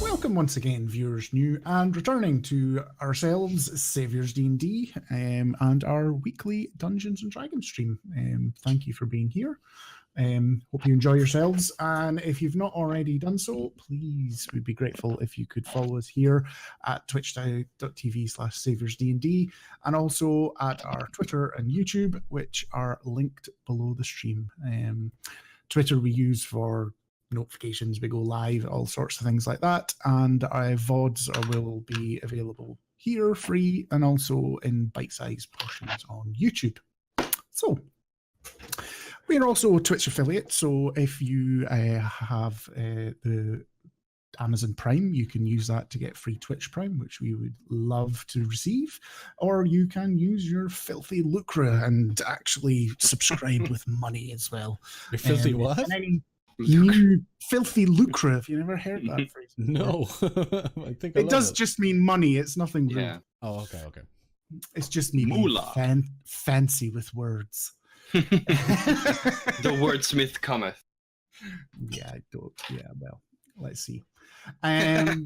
Welcome once again, viewers new and returning, to ourselves, Saviours DND, and our weekly Dungeons and Dragons stream. Thank you for being here. Hope you enjoy yourselves, and if you've not already done so, please, we'd be grateful if you could follow us here at twitch.tv/SaviorsDnD, and also at our Twitter and YouTube, which are linked below the stream. Twitter we use for notifications, we go live, all sorts of things like that, and VODs will be available here free and also in bite-sized portions on YouTube. So we're also a Twitch affiliate, so if you have the Amazon Prime, you can use that to get free Twitch Prime, which we would love to receive, or you can use your filthy lucre and actually subscribe with money as well. Your filthy what? New filthy lucre. Have you never heard that phrase? No. I think I it does just mean money. It's nothing rude. Yeah. Oh, okay. It's just me being fancy with words. The wordsmith cometh. Yeah, I don't. Yeah, well, let's see. I'm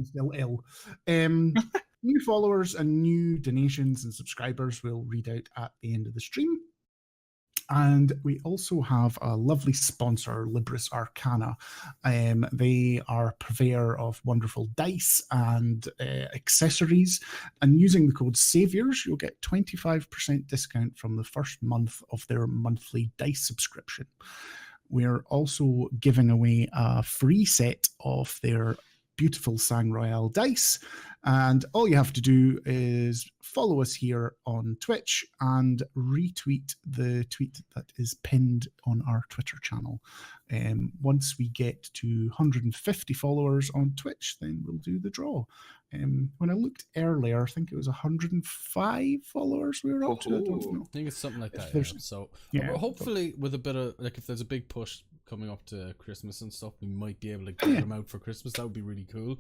still ill. New followers and new donations and subscribers will read out at the end of the stream. And we also have a lovely sponsor, Libris Arcana. They are purveyor of wonderful dice and accessories. And using the code SAVIOURS, you'll get 25% discount from the first month of their monthly dice subscription. We're also giving away a free set of their beautiful Sang Royale dice. And all you have to do is follow us here on Twitch and retweet the tweet that is pinned on our Twitter channel. Once we get to 150 followers on Twitch, then we'll do the draw. When I looked earlier, I think it was 105 followers we were up to. I don't know. I think it's something like that. Yeah. So hopefully with a bit of, like, if there's a big push coming up to Christmas and stuff, we might be able to get them out for Christmas. That would be really cool.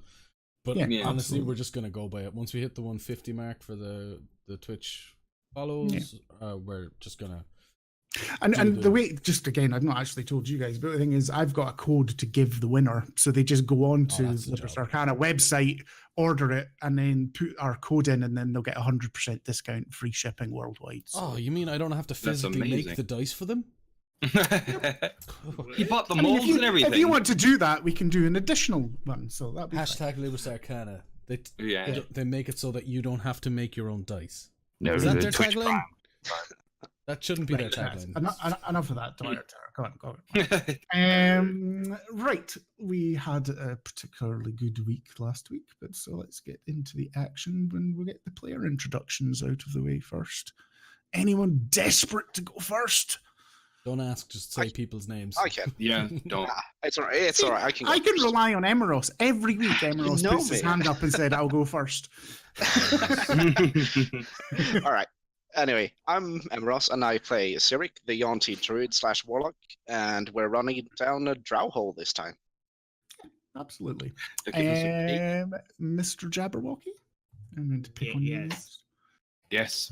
But honestly, absolutely, we're just going to go by it. Once we hit the 150 mark for the Twitch follows, we're just going to... And the way, just again, I've not actually told you guys, but the thing is, I've got a code to give the winner. So they just go on to the Libris Arcana website, order it, and then put our code in, and then they'll get 100% discount, free shipping worldwide. So. Oh, you mean I don't have to physically make the dice for them? He bought the molds and everything. If you want to do that, we can do an additional one. So that'd be hashtag Libris Arcana. They make it so that you don't have to make your own dice. No, is that their tagline? That shouldn't be their tagline. Enough of that. Go on. Right, we had a particularly good week last week, but so let's get into the action when we get the player introductions out of the way first. Anyone desperate to go first? Don't ask, just say people's names. I can. Yeah, don't. It's all right. It's all right. I can rely on Emeros. Every week Emeros puts his hand up and said, I'll go first. All right. Anyway, I'm Emeros, and I play Cyric, the yuan-ti druid / warlock, and we're running down a drow hole this time. Absolutely. Mr. Jabberwocky? I'm going to pick on you. Yes.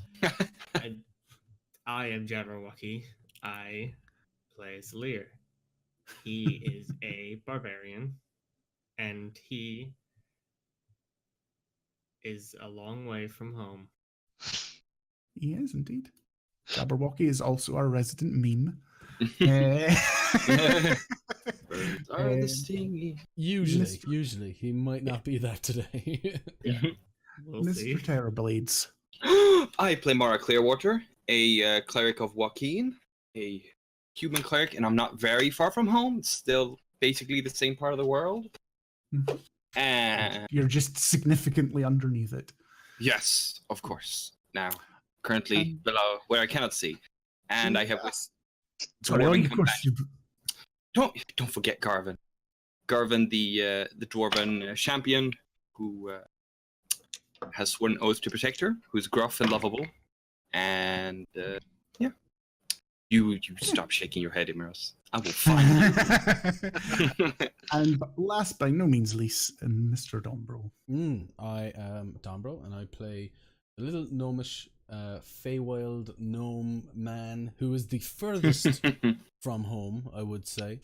I am Jabberwocky. I play Lear. He is a barbarian, and he is a long way from home. He is indeed. Jabberwocky is also our resident meme. Usually, he might not be that today. We'll Mr. see. Terrorblades. I play Mara Clearwater, a cleric of Joaquin, a human cleric, and I'm not very far from home. It's still basically the same part of the world. And you're just significantly underneath it. Yes, of course. Now, currently below where I cannot see, and I have this. Sorry, of course. Don't forget Garvin. Garvin, the dwarven champion who has sworn an oath to protect her, who's gruff and lovable, and yeah. You stop shaking your head, Emeros. I will find you. And last by no means least, Mr. Dombro. I am Dombro, and I play a little gnomish Feywild gnome man who is the furthest from home, I would say,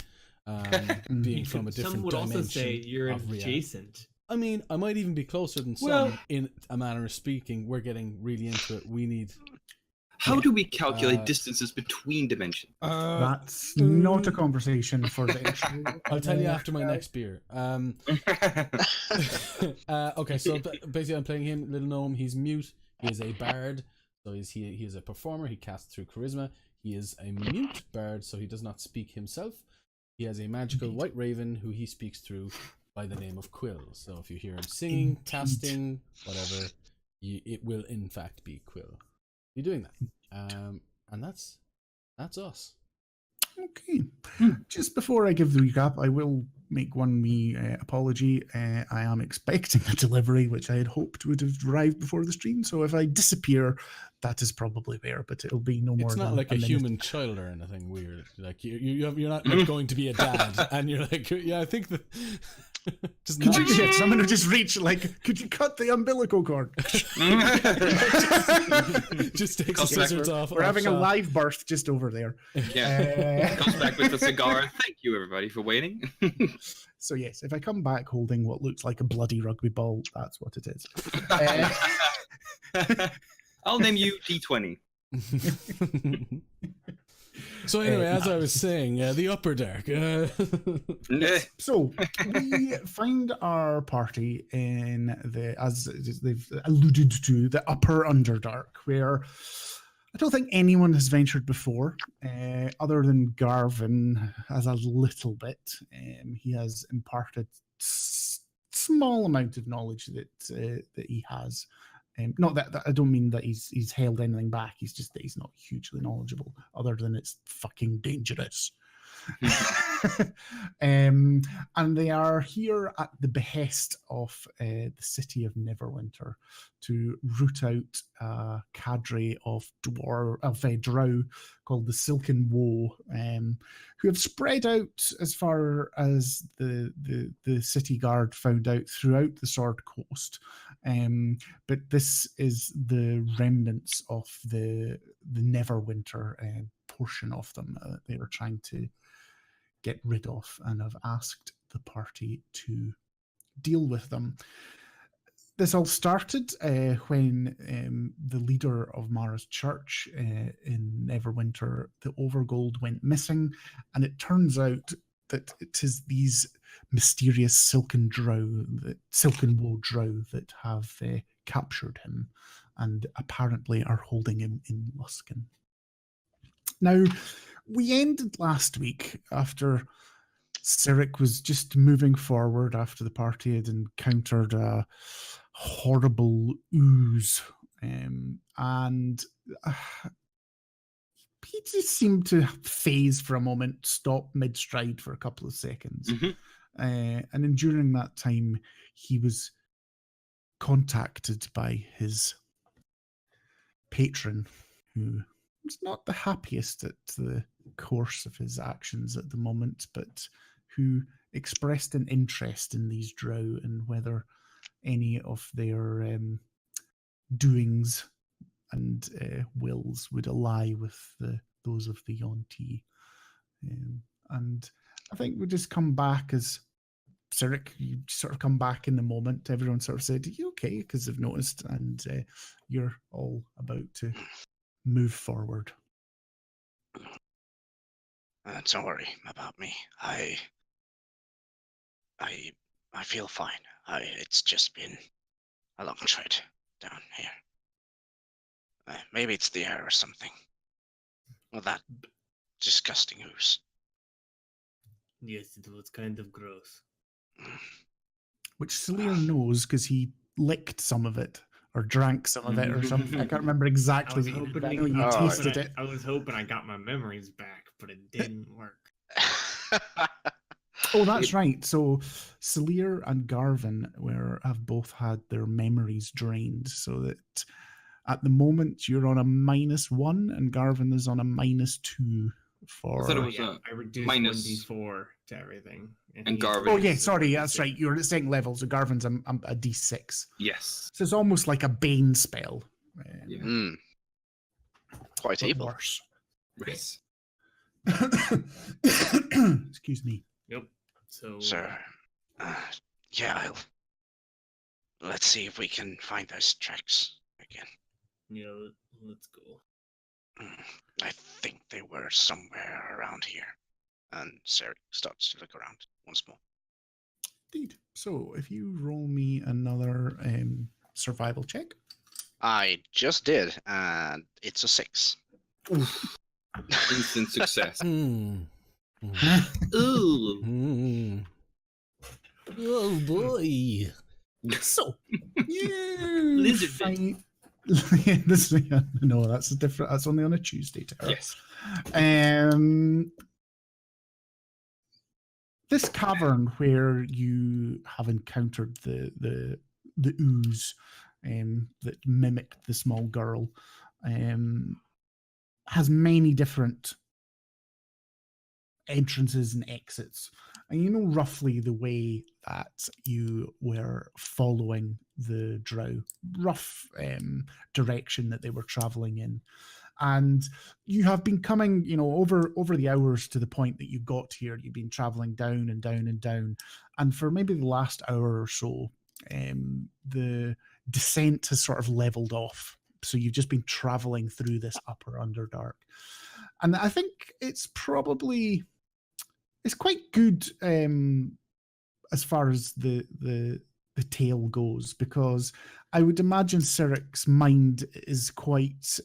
being from a different Some would dimension. also say you're of reality. adjacent. I mean, I might even be closer than some, in a manner of speaking. We're getting really into it. We need... How do we calculate distances between dimensions? That's not a conversation for the intro. I'll tell you after my next beer. Okay, so basically I'm playing him, Little Gnome. He's mute. He is a bard. So he is a performer. He casts through charisma. He is a mute bard, so he does not speak himself. He has a magical white raven who he speaks through by the name of Quill. So if you hear him singing, casting, whatever, it will in fact be Quill. You're doing that. And that's us. Okay. Just before I give the recap, I will make one apology. I am expecting a delivery, which I had hoped would have arrived before the stream. So if I disappear, that is probably there, but it'll be no more. It's not than like a minute. human child or anything weird. Like you're not like going to be a dad, and you're like, yeah, I think that. Just could you get someone who just reach could you cut the umbilical cord? Just take the scissors off. We're having a live birth just over there. Yeah. Comes back with a cigar. Thank you, everybody, for waiting. So yes, if I come back holding what looks like a bloody rugby ball, that's what it is. I'll name you D20. So anyway, as I was saying, the Upper Dark. So we find our party in as they've alluded to, the Upper Underdark, where I don't think anyone has ventured before, other than Garvin has a little bit. He has imparted small amount of knowledge that he has. Not that I don't mean that he's held anything back. He's just that he's not hugely knowledgeable, other than it's fucking dangerous. And they are here at the behest of the city of Neverwinter to root out a cadre of drow called the Silken Woe, who have spread out as far as the city guard found out throughout the Sword Coast. But this is the remnants of the Neverwinter portion of them that they are trying to get rid of, and have asked the party to deal with them. This all started when the leader of Mara's church in Neverwinter, the Overgold, went missing, and it turns out that it is these mysterious Silken Woe drow that have captured him and apparently are holding him in Luskan. Now, we ended last week after Cyric was just moving forward after the party had encountered a horrible ooze, and he just seemed to phase for a moment, stop mid-stride for a couple of seconds. And then during that time, he was contacted by his patron, who was not the happiest at the course of his actions at the moment, but who expressed an interest in these drow and whether any of their doings and wills would ally with those of the yuan-ti. And I think we just come back as Cyric, you sort of come back in the moment. Everyone sort of said, "Are you okay?" Because they've noticed, and you're all about to move forward. Don't worry about me. I feel fine. It's just been a long trip down here. Maybe it's the air or something. Or that disgusting ooze. Yes, it was kind of gross. Which Salir knows because he licked some of it or drank some of it or something. I can't remember exactly. I know you tasted it. I was hoping I got my memories back, but it didn't work. Oh, that's right. So Salir and Garvin have both had their memories drained, so that at the moment you're on a -1 and Garvin is on a -2 for. I thought it was I reduced minus 1d4 to everything. and Garvin. Oh yeah, sorry, that's right. You're at the same level, so Garvin's a D6. Yes. So it's almost like a Bane spell. Yeah. quite but evil. worse. Yes. Excuse me. Yep. So. Sir, yeah, let's see if we can find those tracks again. Yeah, let's go. I think they were somewhere around here. And Sarah starts to look around once more. Indeed. So if you roll me another survival check. I just did, and it's a 6. Instant success. Mm. Ooh. Mm. Oh boy. So Lizard you find no, that's a different. That's only on a Tuesday. Tara. Yes. This cavern where you have encountered the ooze that mimicked the small girl has many different entrances and exits, and you know roughly the way that you were following the drow, rough direction that they were traveling in. And you have been coming, over the hours to the point that you got here. You've been traveling down and down and down. And for maybe the last hour or so, the descent has sort of leveled off. So you've just been traveling through this upper Underdark. And I think it's quite good as far as the tale goes, because I would imagine Cyric's mind is quite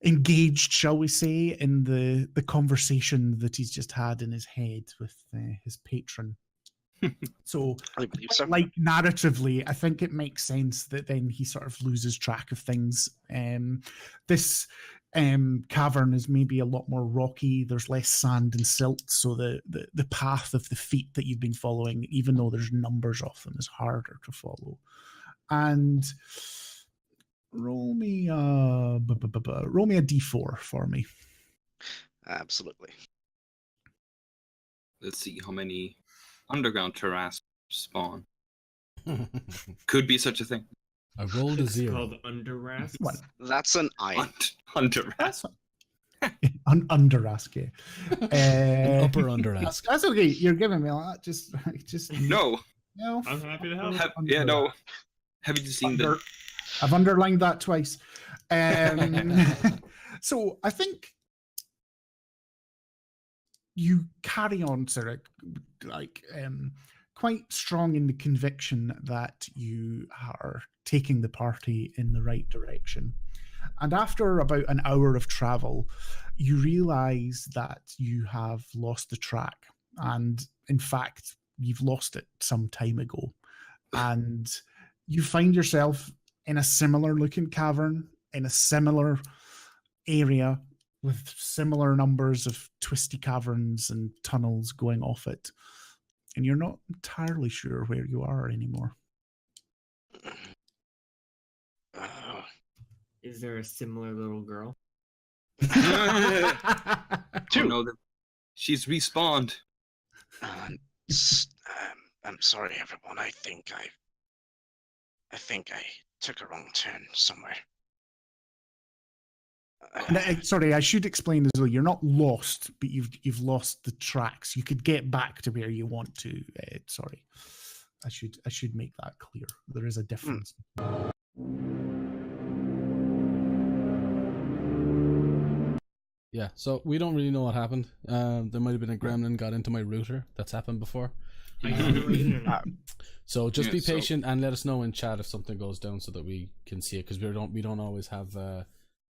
engaged, shall we say, in the conversation that he's just had in his head with his patron. So, I believe so. like narratively, I think it makes sense that then he sort of loses track of things. This cavern is maybe a lot more rocky. There's less sand and silt, so the path of the feet that you've been following, even though there's numbers of them, is harder to follow. And roll me a d4 for me. Absolutely. Let's see how many underground terraces spawn. Could be such a thing. I rolled a It's 0. called Underdark. One. That's an I. Underrask. Underask, An upper Underask. That's okay. You're giving me that. Just No. no. I'm happy to help. Yeah, no. Have you seen the... I've underlined that twice. So I think you carry on, Cyric, quite strong in the conviction that you are taking the party in the right direction. And after about an hour of travel, you realize that you have lost the track. And in fact, you've lost it some time ago. And you find yourself in a similar looking cavern, in a similar area with similar numbers of twisty caverns and tunnels going off it. And you're not entirely sure where you are anymore. Is there a similar little girl? Oh, no, she's respawned. I'm sorry, everyone. I think I took a wrong turn somewhere. Sorry, I should explain as well. You're not lost, but you've lost the tracks. You could get back to where you want to. Sorry, I should make that clear. There is a difference. Yeah, so we don't really know what happened. There might have been a gremlin got into my router. That's happened before. So just be patient and let us know in chat if something goes down so that we can see it, because we don't always have the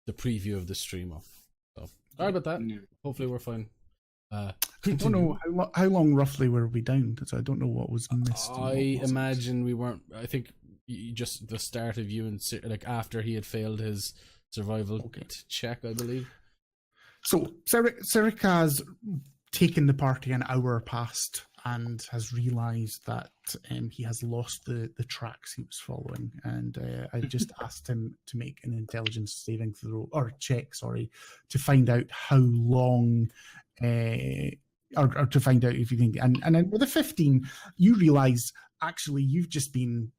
preview of the stream up. So sorry about that. Hopefully we're fine. I don't know how long roughly were we down, because I don't know what was missed. I imagine we weren't. I think just the start of you and like after he had failed his survival check, I believe. So Cyric has taken the party an hour past and has realised that he has lost the tracks he was following. And I just asked him to make an intelligence saving throw, or check, to find out how long, or to find out if you can. And with a 15, you realise actually you've just been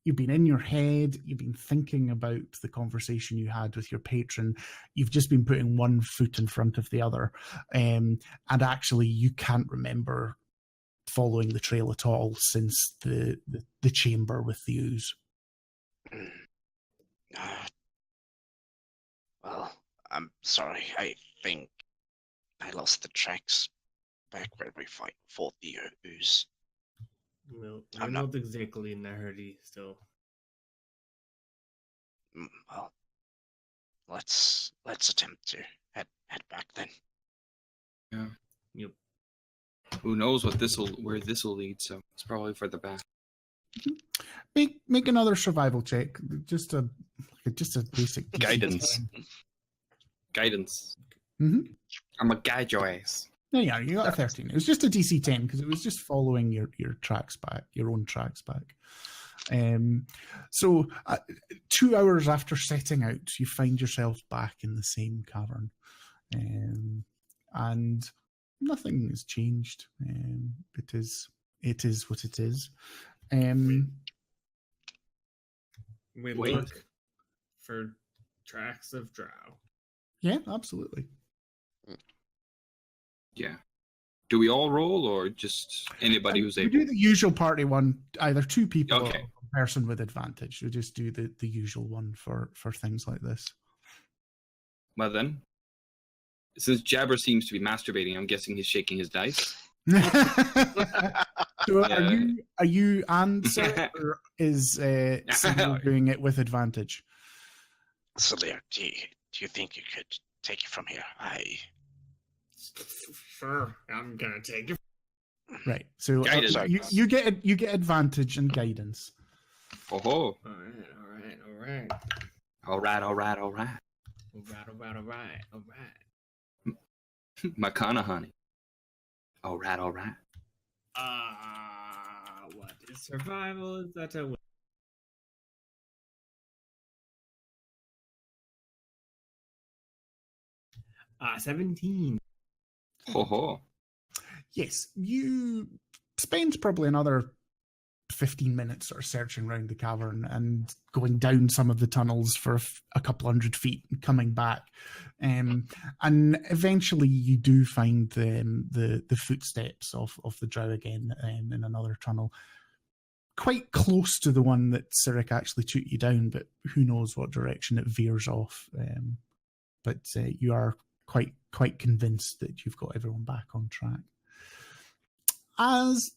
You've been in your head. You've been thinking about the conversation you had with your patron. You've just been putting one foot in front of the other. And actually, you can't remember following the trail at all since the chamber with the ooze. Well, I'm sorry. I think I lost the tracks back where we fought the ooze. Well, I'm I'm not- not exactly in a hurry, so Well, let's attempt to head back then. Yeah. Yep. Who knows where this will lead? So it's probably further back. Make another survival check. Just a basic DC Guidance. 10. Guidance. Mm-hmm. I'm gonna guide your ass. There you are. You got a 13. It was just a DC 10 because it was just following your tracks back, your own tracks back. So 2 hours after setting out, you find yourself back in the same cavern, and nothing has changed. It is what it is. we Wait. look for tracks of drow. Yeah, absolutely. Yeah. Do we all roll or just anybody who's We able? do the usual party one, either 2 people Okay. or a person with advantage. We just do the usual one for things like this. Well then, since Jabber seems to be masturbating, I'm guessing he's shaking his dice. So Yeah. are you answer or is Saviour doing it with advantage? Celia, do you think you could take it from here? Sure, I'm gonna take it. Right. So Guidance. you get advantage and guidance. Oh ho! All right. Makana honey. All right. What is survival? Is that a 17? Ho ho! Yes, you spend probably another 15 minutes sort of searching around the cavern and going down some of the tunnels for a couple 100 feet and coming back. And eventually you do find the footsteps of the drow again in another tunnel. Quite close to the one that Cyric actually took you down, but who knows what direction it veers off. But you are quite convinced that you've got everyone back on track. As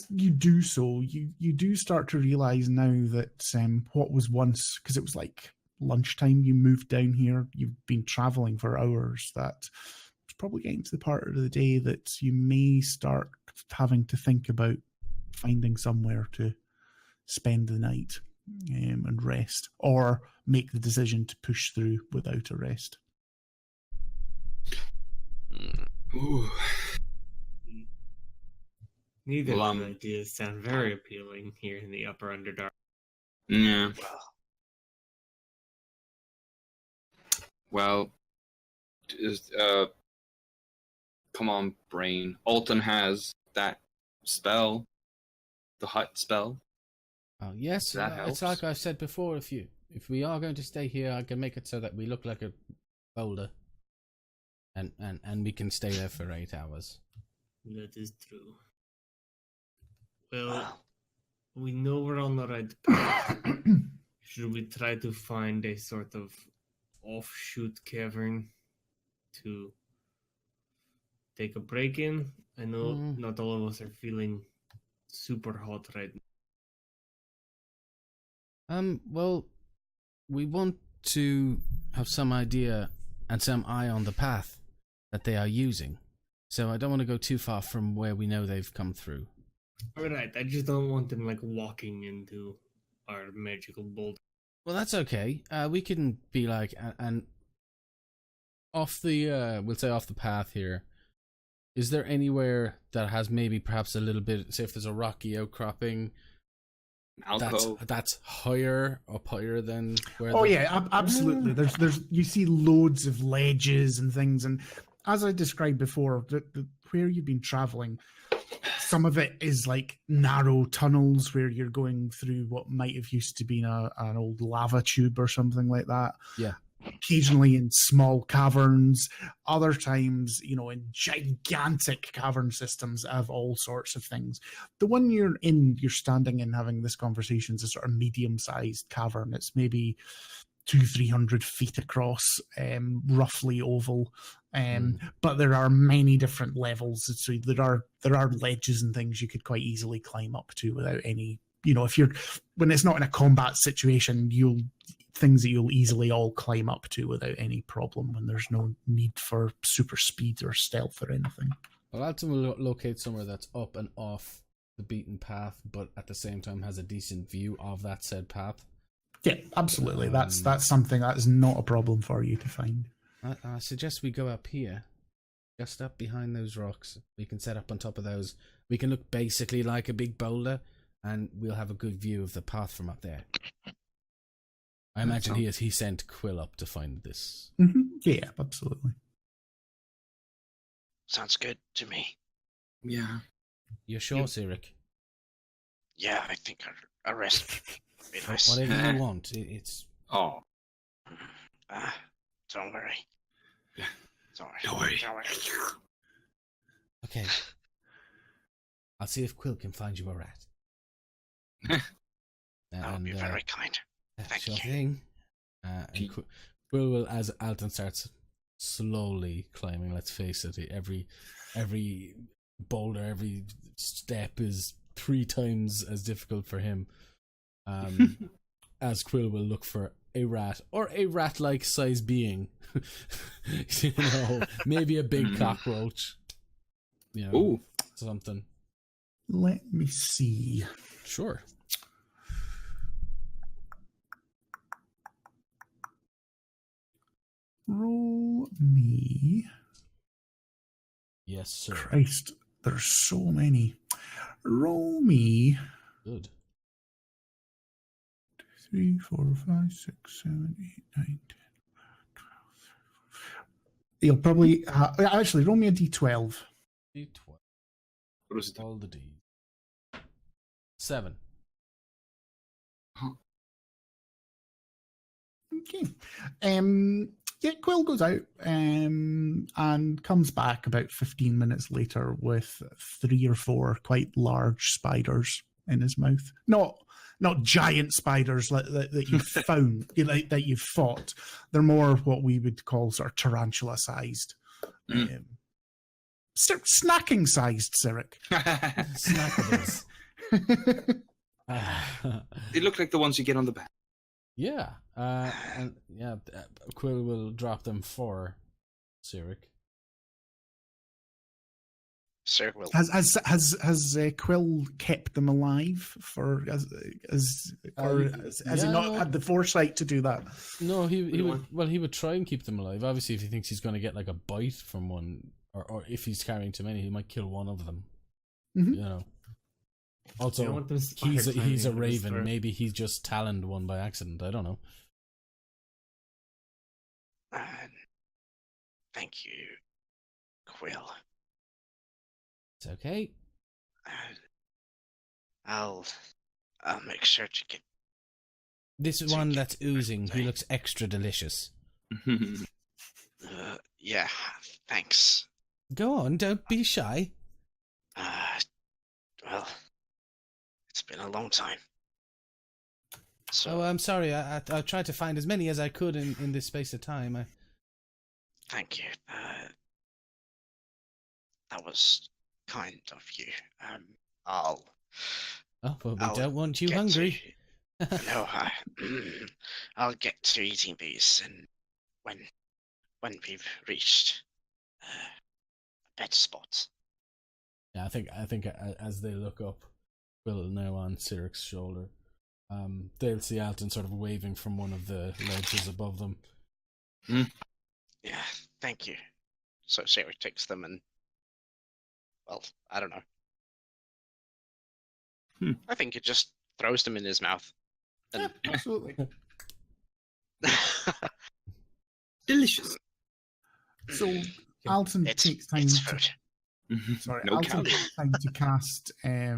you do so, you do start to realize now that what was once, because it was like lunchtime you moved down here, you've been traveling for hours, that it's probably getting to the part of the day that you may start having to think about finding somewhere to spend the night and rest, or make the decision to push through without a rest. Ooh. Neither Well, of the ideas sound very appealing here in the upper Underdark. Yeah. Well, come on, brain. Alton has that spell, the hut spell. Oh yes, That it's helps. like I said before. If we are going to stay here, I can make it so that we look like a boulder, and we can stay there for 8 hours. That is true. Well, we know we're on the right path. Should we try to find a sort of offshoot cavern to take a break in? I know not all of us are feeling super hot right now. Well, we want to have some idea and some eye on the path that they are using. So I don't want to go too far from where we know they've come through. Alright, I just don't want them like walking into our magical boulder. Well, that's okay. We can be like, and off the, we'll say off the path here. Is there anywhere that has maybe perhaps a little bit, say if there's a rocky outcropping, that's higher, up higher than where? Oh yeah, absolutely. There's you see loads of ledges and things, and as I described before, where you've been traveling, some of it is like narrow tunnels where you're going through what might have used to be an old lava tube or something like that. Yeah. Occasionally in small caverns, other times, in gigantic cavern systems of all sorts of things. The one you're standing in having this conversation is a sort of medium-sized cavern. It's maybe 200-300 feet across, roughly oval. But there are many different levels. So there are ledges and things you could quite easily climb up to without any, when it's not in a combat situation, things that you'll easily all climb up to without any problem when there's no need for super speed or stealth or anything. Well, Alton will locate somewhere that's up and off the beaten path, but at the same time has a decent view of that said path. Yeah, absolutely. That's something that is not a problem for you to find. I suggest we go up here, just up behind those rocks. We can set up on top of those. We can look basically like a big boulder, and we'll have a good view of the path from up there. I imagine he sent Quill up to find this. Mm-hmm. Yeah, absolutely. Sounds good to me. Yeah. You're sure, Sirik? Yeah, I think a rest would be nice. Whatever you want. It's... Oh. Don't worry. Don't worry. Okay. I'll see if Quill can find you a rat. That would be very kind. Thank you. Thing. And Quill will, as Alton starts slowly climbing, let's face it, every boulder, every step is 3 times as difficult for him. As Quill will look for a rat or a rat-like size being, maybe a big cockroach, Ooh. something. Let me see. Sure. Roll me. Yes, sir. Christ, there's so many. Roll me. Good. 2, 3, 4, 5, 6, 7, 8, 9, 10, 12. You'll probably actually roll me a d12. D12. What was it? All the D's. 7. Okay. Yeah, Quill goes out and comes back about 15 minutes later with 3 or 4 quite large spiders in his mouth. Not giant spiders that you've found, that you've fought. They're more what we would call sort of tarantula-sized. Snacking-sized, Sirik. Snackables. They look like the ones you get on the back. Yeah. Quill will drop them for Sirik. Sirik will. Has Quill kept them alive has he not had the foresight to do that? No, he would try and keep them alive. Obviously, if he thinks he's going to get like a bite from one, or if he's carrying too many, he might kill one of them. Mm-hmm. Also, he's a raven. Maybe he just taloned one by accident. I don't know. Thank you, Quill. It's okay. I'll make sure to get this one that's oozing. He looks extra delicious. Yeah, thanks. Go on, don't be shy. Well, it's been a long time. So I'm sorry. I tried to find as many as I could in this space of time. Thank you. That was kind of you. Oh, well, we don't want you hungry. No, I'll get to eating these, and when we've reached a better spot. Yeah, I think as they look up, Will now on Sirik's shoulder, they'll see Alton sort of waving from one of the ledges above them. Yeah, thank you. So Sirik takes them and, well, I don't know. I think it just throws them in his mouth. And... Yeah, absolutely. Delicious. So Alton takes time. It's food. Sorry, No Alton counting. takes time to cast I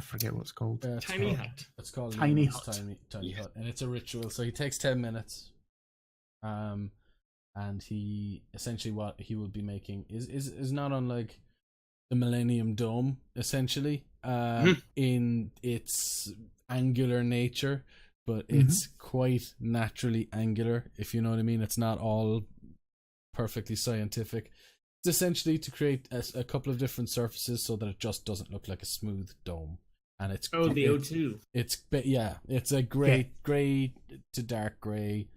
forget what it's called. Tiny hut. It's called Tiny Newman's hut. Tiny hut, and it's a ritual. So he takes 10 minutes, and he essentially what he will be making is not unlike the Millennium Dome, essentially, in its angular nature, but it's quite naturally angular, if you know what I mean. It's not all perfectly scientific. It's essentially to create a couple of different surfaces so that it just doesn't look like a smooth dome. And it's the O2. It's a gray to dark gray,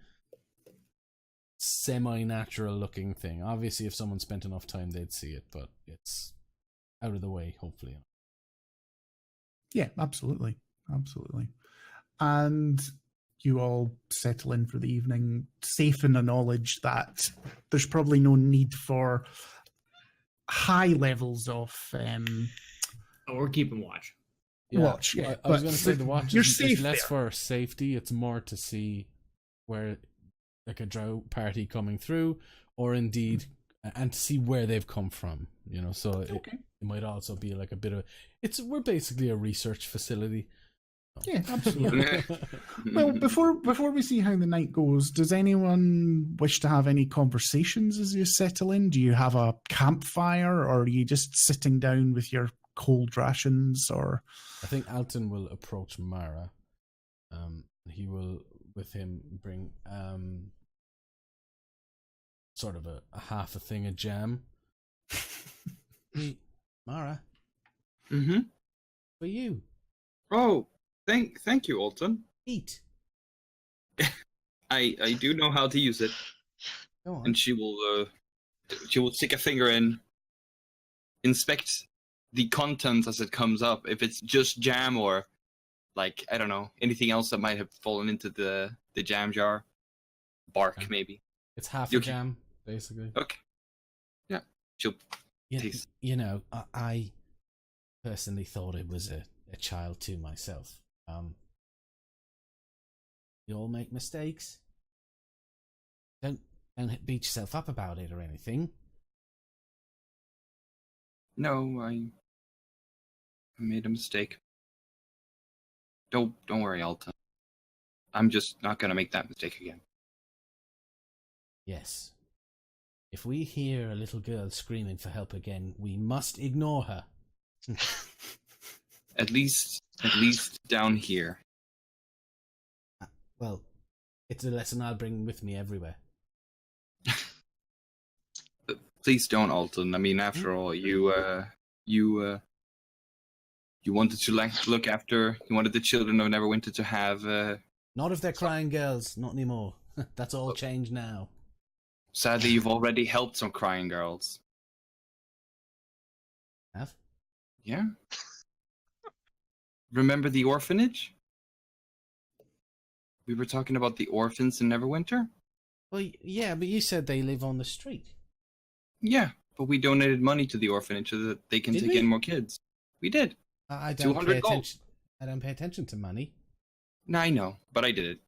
semi-natural looking thing. Obviously, if someone spent enough time, they'd see it, but it's out of the way, hopefully. Yeah, absolutely. And you all settle in for the evening, safe in the knowledge that there's probably no need for high levels of We're keeping watch. Watch. Yeah, I was going to say the watch you're is safe less there. for safety. It's more to see where, like, a drow party coming through, or indeed, and to see where they've come from. You know, so it might also be like a bit of we're basically a research facility. Yeah, absolutely. Well, before we see how the night goes, does anyone wish to have any conversations as you settle in? Do you have a campfire, or are you just sitting down with your cold rations? Or I think Alton will approach Mara. He will, with him, bring sort of a half a thing of jam. Hey, Mara. For you. Oh, thank you, Alton. Eat. I do know how to use it. Go on. And she will stick a finger in, inspect the contents as it comes up. If it's just jam or, like, I don't know, anything else that might have fallen into the jam jar. Bark, maybe. It's half a jam, basically. Okay. Yeah. She'll taste. You know, I personally thought it was a child too myself. You all make mistakes. Don't beat yourself up about it or anything. No, I made a mistake. Don't worry, Alton. I'm just not gonna make that mistake again. Yes. If we hear a little girl screaming for help again, we must ignore her. At least down here. Well, it's a lesson I'll bring with me everywhere. Please don't, Alton. I mean, after all, you wanted to look after. You wanted the children of Neverwinter to have. Not if they're crying girls. Not anymore. That's all changed now. Sadly, you've already helped some crying girls. Have? Yeah. Remember the orphanage? We were talking about the orphans in Neverwinter? Well, yeah, but you said they live on the street. Yeah, but we donated money to the orphanage so that they can take in more kids. We did. I don't 200 pay gold. attention. I don't pay attention to money. No, I know, but I did it.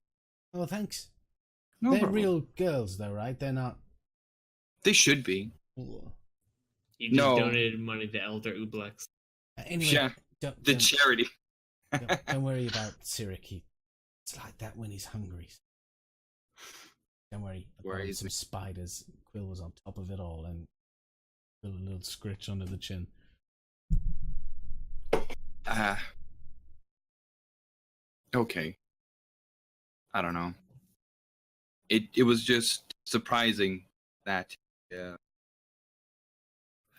Oh, thanks. No They're problem. real girls, though, right? They're not. They should be. Ugh. You just donated money to Elder Ublex. Anyway, Yeah, the charity. don't worry about Sirik. It's like that when he's hungry. Don't worry. Where is some it? spiders. Quill was on top of it all and got a little scritch under the chin. Okay. I don't know. It was just surprising that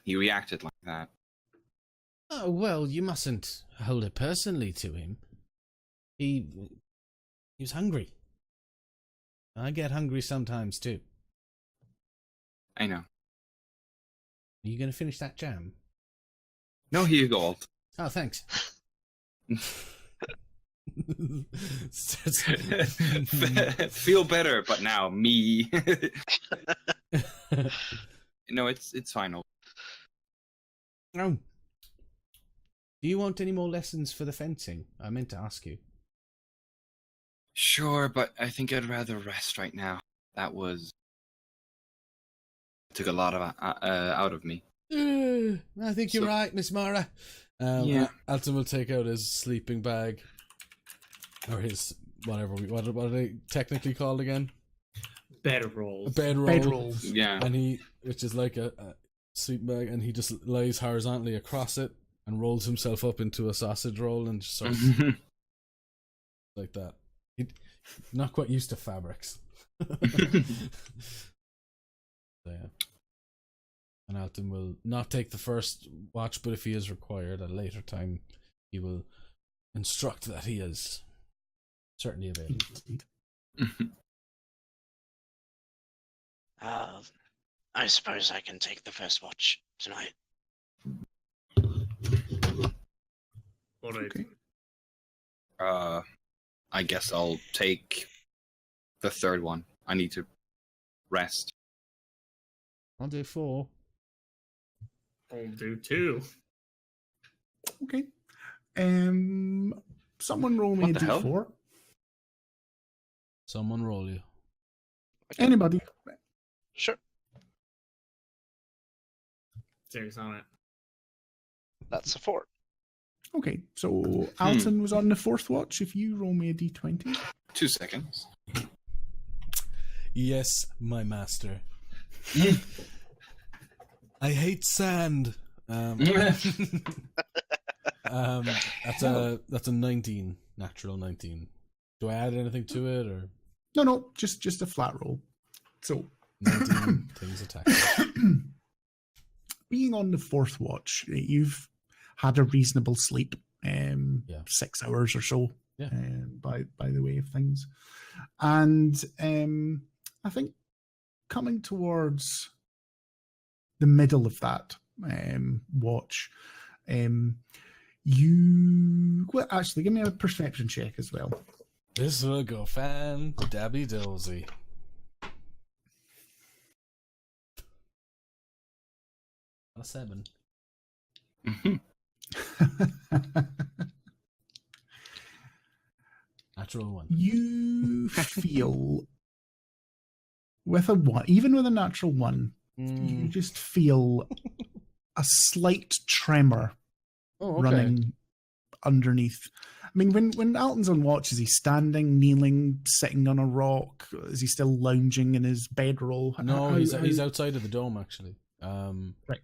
he reacted like that. Oh, well, you mustn't hold it personally to him. He was hungry. I get hungry sometimes too. I know. Are you going to finish that jam? No, here you go, Alt. Oh, thanks. Feel better, but now me. No, it's fine. Alt. Oh. Do you want any more lessons for the fencing? I meant to ask you. Sure, but I think I'd rather rest right now. That took a lot of out of me. I think you're right, Miss Mara. Alton will take out his sleeping bag, or his what are they technically called again? Bedrolls. Bedrolls. Yeah. And which is like a sleeping bag, and he just lays horizontally across it and rolls himself up into a sausage roll and just sort of like that. Not quite used to fabrics. So, yeah. And Alton will not take the first watch, but if he is required at a later time, he will instruct that he is certainly available. I suppose I can take the first watch tonight. All right. Okay. I guess I'll take the third one. I need to rest. I'll do 4. I'll do 2. Okay. Someone roll me What a the hell? d4. Someone roll you. Anybody. Sure. There's on it. That's a 4. Okay, so Alton was on the 4th watch. If you roll me a d20. 2 seconds. Yes, my master. I hate sand. That's a 19, natural 19. Do I add anything to it, or No, just a flat roll. So 19 things attack? Being on the 4th watch, you've had a reasonable sleep, 6 hours or so, by the way of things, and I think coming towards the middle of that watch, actually give me a perception check as well. This will go fan dabby dozy. A 7. Natural 1. You feel with a 1, even with a natural 1, you just feel a slight tremor running underneath. I mean, when Alton's on watch, is he standing, kneeling, sitting on a rock? Is he still lounging in his bedroll? No, he's outside of the dome, actually. Right.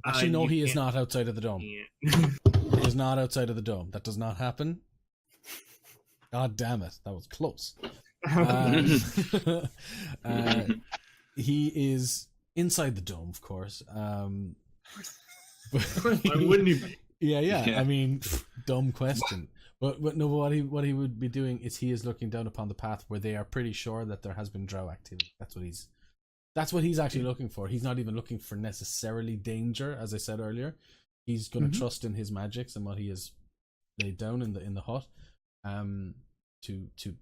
Actually, no, he is not outside of the dome. Yeah. He is not outside of the dome. That does not happen. God damn it. That was close. He is inside the dome, of course. Why wouldn't he be? Yeah. I mean, dumb question. But no, what he would be doing is he is looking down upon the path where they are pretty sure that there has been drow activity. That's what he's actually looking for. He's not even looking for necessarily danger, as I said earlier. He's going to trust in his magics and what he has laid down in the hut, to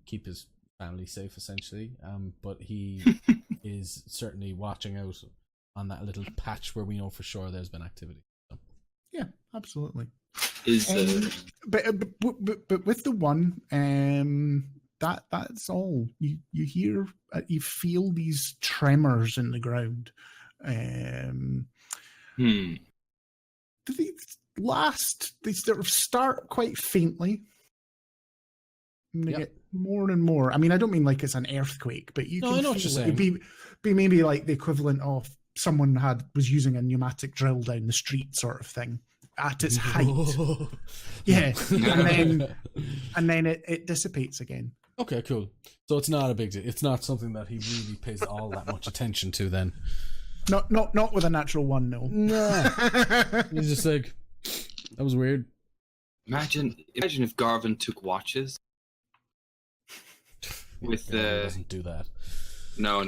keep his family safe, essentially. But he is certainly watching out on that little patch where we know for sure there's been activity. So. Yeah, absolutely. But But with the 1, that's all you hear. You feel these tremors in the ground. They sort of start quite faintly. And they get more and more. I mean, I don't mean like it's an earthquake, but you can feel it. It'd be maybe like the equivalent of someone was using a pneumatic drill down the street, sort of thing, at its height. Yeah, and then it dissipates again. Okay, cool. So it's not a big deal. It's not something that he really pays all that much attention to. Then, not with a natural 1, no. No, he's just like, that was weird. imagine if Garvin took watches with He doesn't do that. No.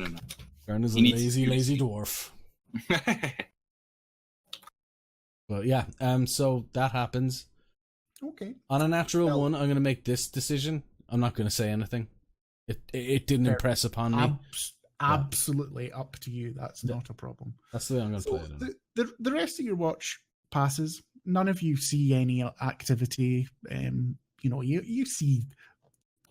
Garvin is a He needs lazy dwarf. But yeah, so that happens. Okay. On a natural 1, I'm going to make this decision. I'm not going to say anything. It didn't impress upon me. Absolutely up to you. That's not a problem. That's the way I'm going to play it. The rest of your watch passes. None of you see any activity. You see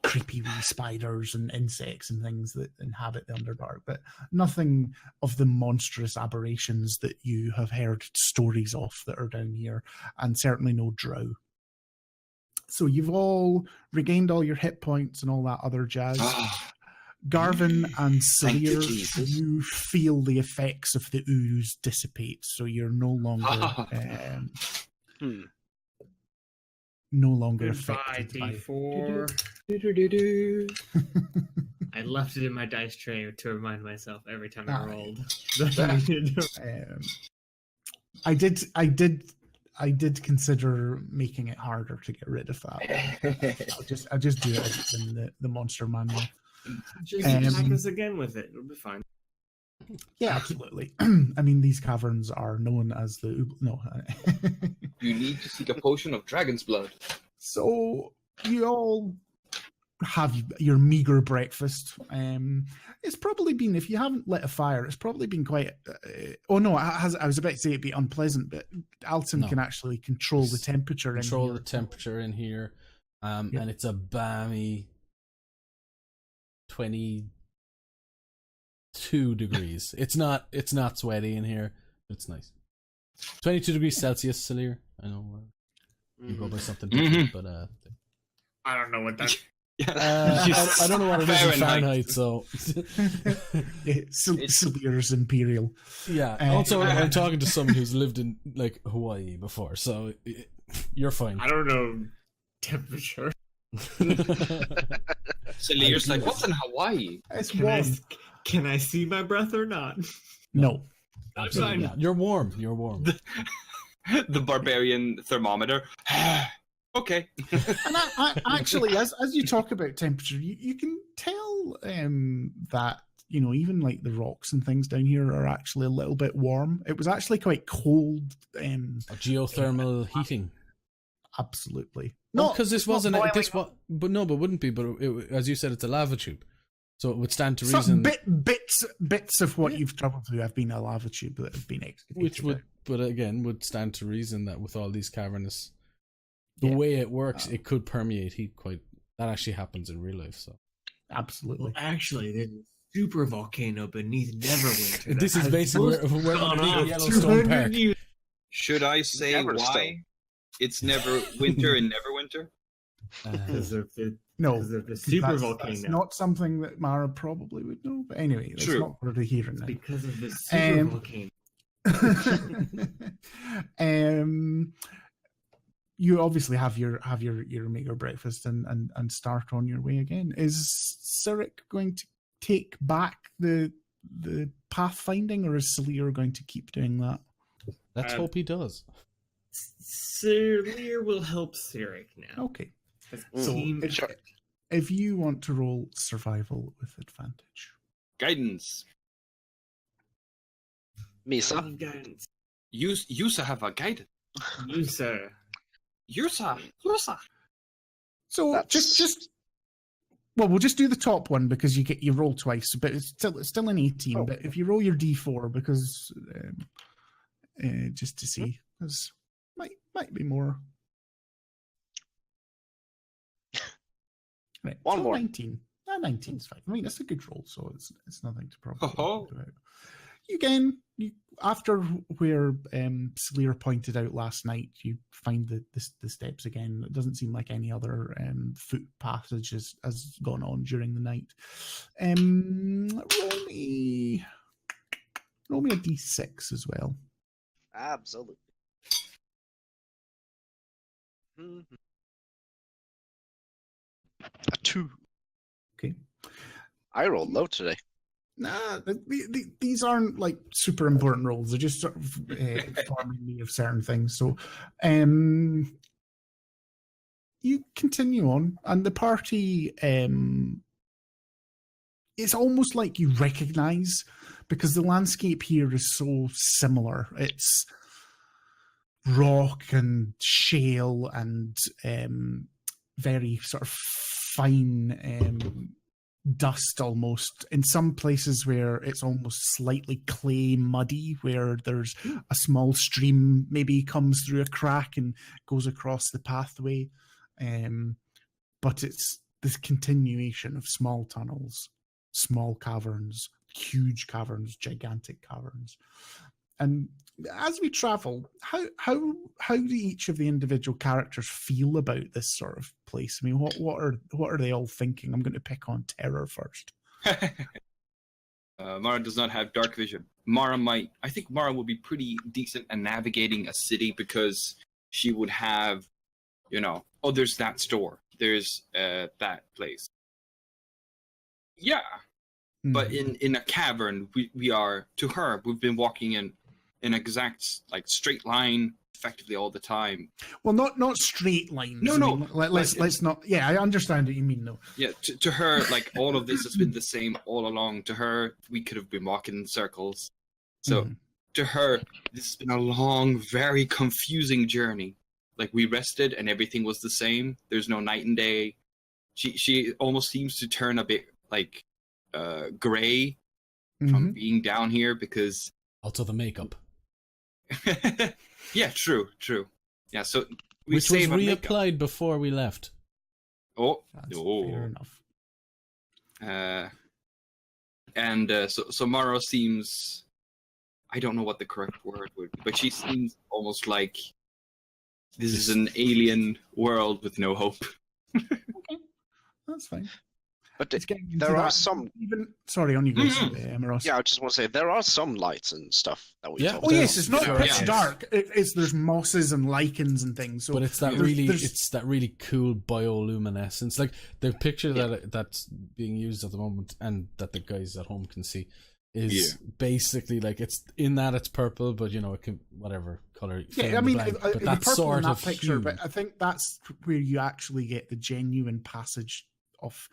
creepy wee spiders and insects and things that inhabit the Underdark, but nothing of the monstrous aberrations that you have heard stories of that are down here, and certainly no drow. So you've all regained all your hit points and all that other jazz. Garvin and Salir, you feel the effects of the ooze dissipate, so you're no longer affected by D4. I left it in my dice tray to remind myself every time I rolled. I did consider making it harder to get rid of that. I'll just do it as it's in the monster manual. Just attack us again with it. It'll be fine. Yeah, absolutely. I mean, these caverns are known as the... No. You need to seek a potion of dragon's blood. So, you all have your meager breakfast. It's probably been, if you haven't lit a fire, it's probably been quite... I was about to say it'd be unpleasant, but Alton can actually control the temperature in here. Control the temperature in here. And it's a balmy 22 degrees. It's not sweaty in here. It's nice. 22 degrees Celsius, Salir. I know you go by something different, but I don't know what that. I don't know what it is in Fahrenheit, so Salir's imperial. Yeah. Also, I'm talking to someone who's lived in like Hawaii before, so you're fine. I don't know temperature. Salir's like, what's in Hawaii? Can I see my breath or not? No. Absolutely not. You're warm. You're warm. The barbarian thermometer. Okay. And actually, as you talk about temperature, you can tell that, you know, even like the rocks and things down here are actually a little bit warm. It was actually quite cold. Geothermal heating. Absolutely. No, because this wasn't. But wouldn't be. But as you said, it's a lava tube, so it would stand to reason. Bits of what you've traveled through have been a lava tube that have been excavated. Which would, but again, would stand to reason that with all these cavernous, the way it works, it could permeate heat quite. That actually happens in real life. So absolutely. Well, actually, there's a super volcano beneath Neverwinter. This is basically where Yellowstone Park. Should I say why? It's never winter in Neverwinter. Because of the super volcano. That's not something that Mara probably would know. But anyway, that's not what we're hearing now. Because of the super volcano. You obviously have your meager breakfast and start on your way again. Is Cyric going to take back the pathfinding, or is Salir going to keep doing that? Let's hope he does. Salir will help Cyric now. Okay. So if you want to roll survival with advantage. Guidance. Misa. Guidance. Yusa have a guidance. Yusa. So just well, we'll just do the top one because you roll twice, but it's still an 18. But if you roll your D4, because just to see, because might be more. Right, one more. 19. 19 is fine. I mean, that's a good roll, so it's nothing to probably think about. After where Salir pointed out last night, you find the steps again. It doesn't seem like any other foot passage has gone on during the night. Roll me a D6 as well. Absolutely. A 2. Okay. I rolled low today. Nah, these aren't like super important roles. They're just sort of informing me of certain things. So, you continue on, and the party. It's almost like you recognize, because the landscape here is so similar. It's rock and shale and very sort of fine. Dust almost, in some places where it's almost slightly clay muddy, where there's a small stream maybe comes through a crack and goes across the pathway, but it's this continuation of small tunnels, small caverns, huge caverns, gigantic caverns. And as we travel, how do each of the individual characters feel about this sort of place? I mean, what are they all thinking? I'm going to pick on Terror first. Mara does not have dark vision. I think Mara would be pretty decent at navigating a city because she would have, oh, there's that store. There's that place. Yeah. But in a cavern, we are, to her, we've been walking in an exact, like, straight line effectively all the time. Well, not straight lines. No. I mean, let's not. Yeah, I understand what you mean, though. Yeah, to her, like, all of this has been the same all along. To her, we could have been walking in circles. So to her, this has been a long, very confusing journey. Like, we rested and everything was the same. There's no night and day. She almost seems to turn a bit like gray from being down here because also the makeup. Yeah, true. Yeah, so which was reapplied before we left. Oh, fair enough. And so Maro seems, I don't know what the correct word would be, but she seems almost like this is an alien world with no hope. Okay, that's fine. But there are some. Sorry, on you go, Emeros. Yeah, I just want to say there are some lights and stuff that we. Oh yes, it's not pitch dark. There's mosses and lichens and things. So but it's that really cool bioluminescence, like the picture that's being used at the moment, and that the guys at home can see, is basically like it's purple, but it can whatever color. Yeah, I mean, the purple sort in that of picture, hue. but I think that's where you actually get the genuine passage of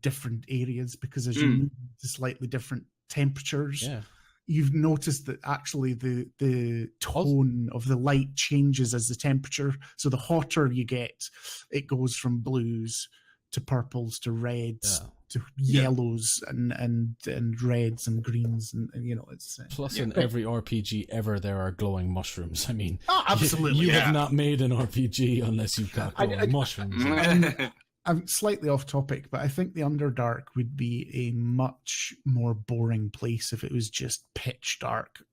different areas, because as you move to slightly different temperatures, you've noticed that actually the tone of the light changes as the temperature. So the hotter you get, it goes from blues to purples to reds to yellows and reds and greens, and it's plus in every RPG ever there are glowing mushrooms. I mean, absolutely, you have not made an RPG unless you've got glowing mushrooms. I'm slightly off topic, but I think the Underdark would be a much more boring place if it was just pitch dark.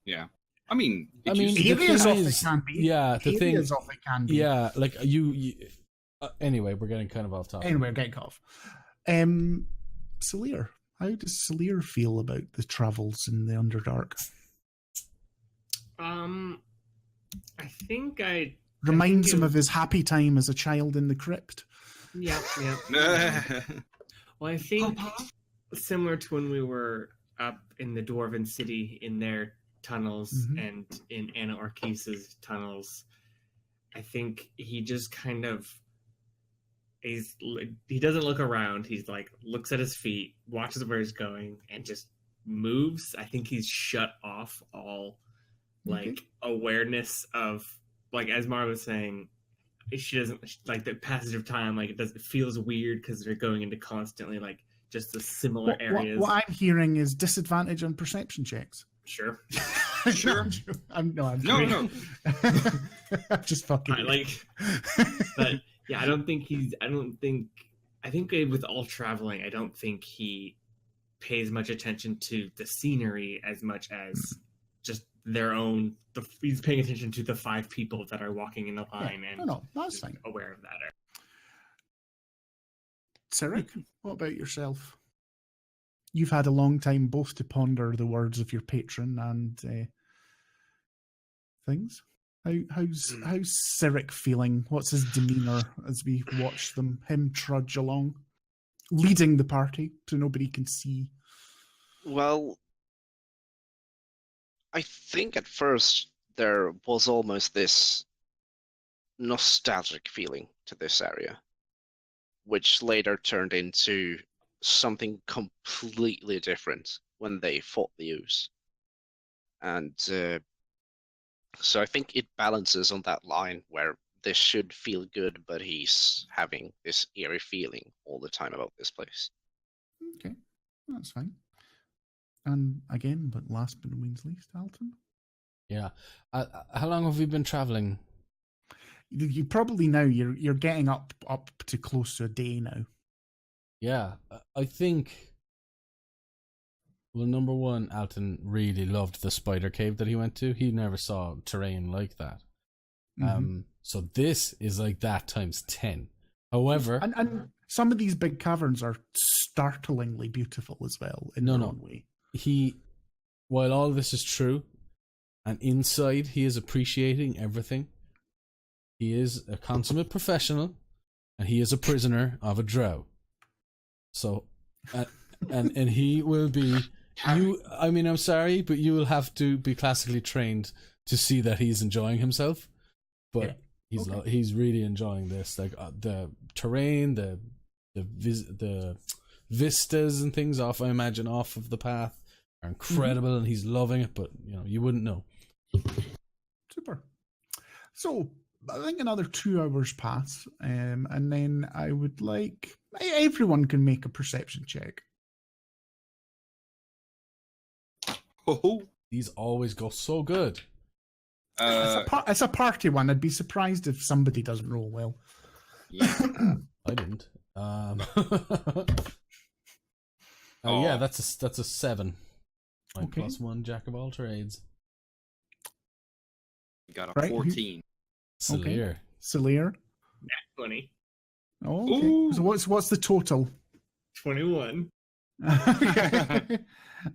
Yeah. I mean, areas of it can be. Yeah, the thing of it can be. Yeah, like you anyway, we're getting kind of off topic. Anyway, getting off. Salir, how does Salir feel about the travels in the Underdark? I think reminds him of his happy time as a child in the crypt. Yeah. Well, I think similar to when we were up in the Dwarven City in their tunnels and in Anna Orkis's tunnels, I think he just kind of he doesn't look around. He's like looks at his feet, watches where he's going, and just moves. I think he's shut off all awareness of, like, as Mara was saying, she doesn't like the passage of time. Like, it feels weird because they're going into constantly like just the similar areas. What I'm hearing is disadvantage on perception checks. Sure. I'm just fucking. But yeah, I think with all traveling, I don't think he pays much attention to the scenery as much as just their own. He's paying attention to the 5 people that are walking in a line and that's fine. Aware of that. Cyril, what about yourself? You've had a long time both to ponder the words of your patron and things. How's Cyril feeling? What's his demeanour as we watch him trudge along, leading the party so nobody can see? Well, I think at first there was almost this nostalgic feeling to this area, which later turned into something completely different when they fought the Ooze. And so I think it balances on that line where this should feel good, but he's having this eerie feeling all the time about this place. Okay, that's fine. And again, but last but not least, Alton? Yeah. How long have we been traveling? you probably now you're getting up to close to a day now. Yeah, I think. Well, number one, Alton really loved the spider cave that he went to. He never saw terrain like that. So this is like that times 10. However, and some of these big caverns are startlingly beautiful as well in their own way. While all this is true, and inside he is appreciating everything. He is a consummate professional, and he is a prisoner of a drow. So, and he will be. I mean, I'm sorry, but you will have to be classically trained to see that he's enjoying himself. But he's really enjoying this. Like the terrain, the vistas and things off. I imagine off of the path are incredible, and he's loving it. But you wouldn't know. Super. So I think another 2 hours pass, and then I would like everyone can make a perception check. Oh, these always go so good. It's a party one. I'd be surprised if somebody doesn't roll well. Yeah. I didn't. Yeah, that's a 7. Okay. +1 jack of all trades. You got a 14. Salir. Salir. 20. Oh, okay. So what's the total? 21. Okay.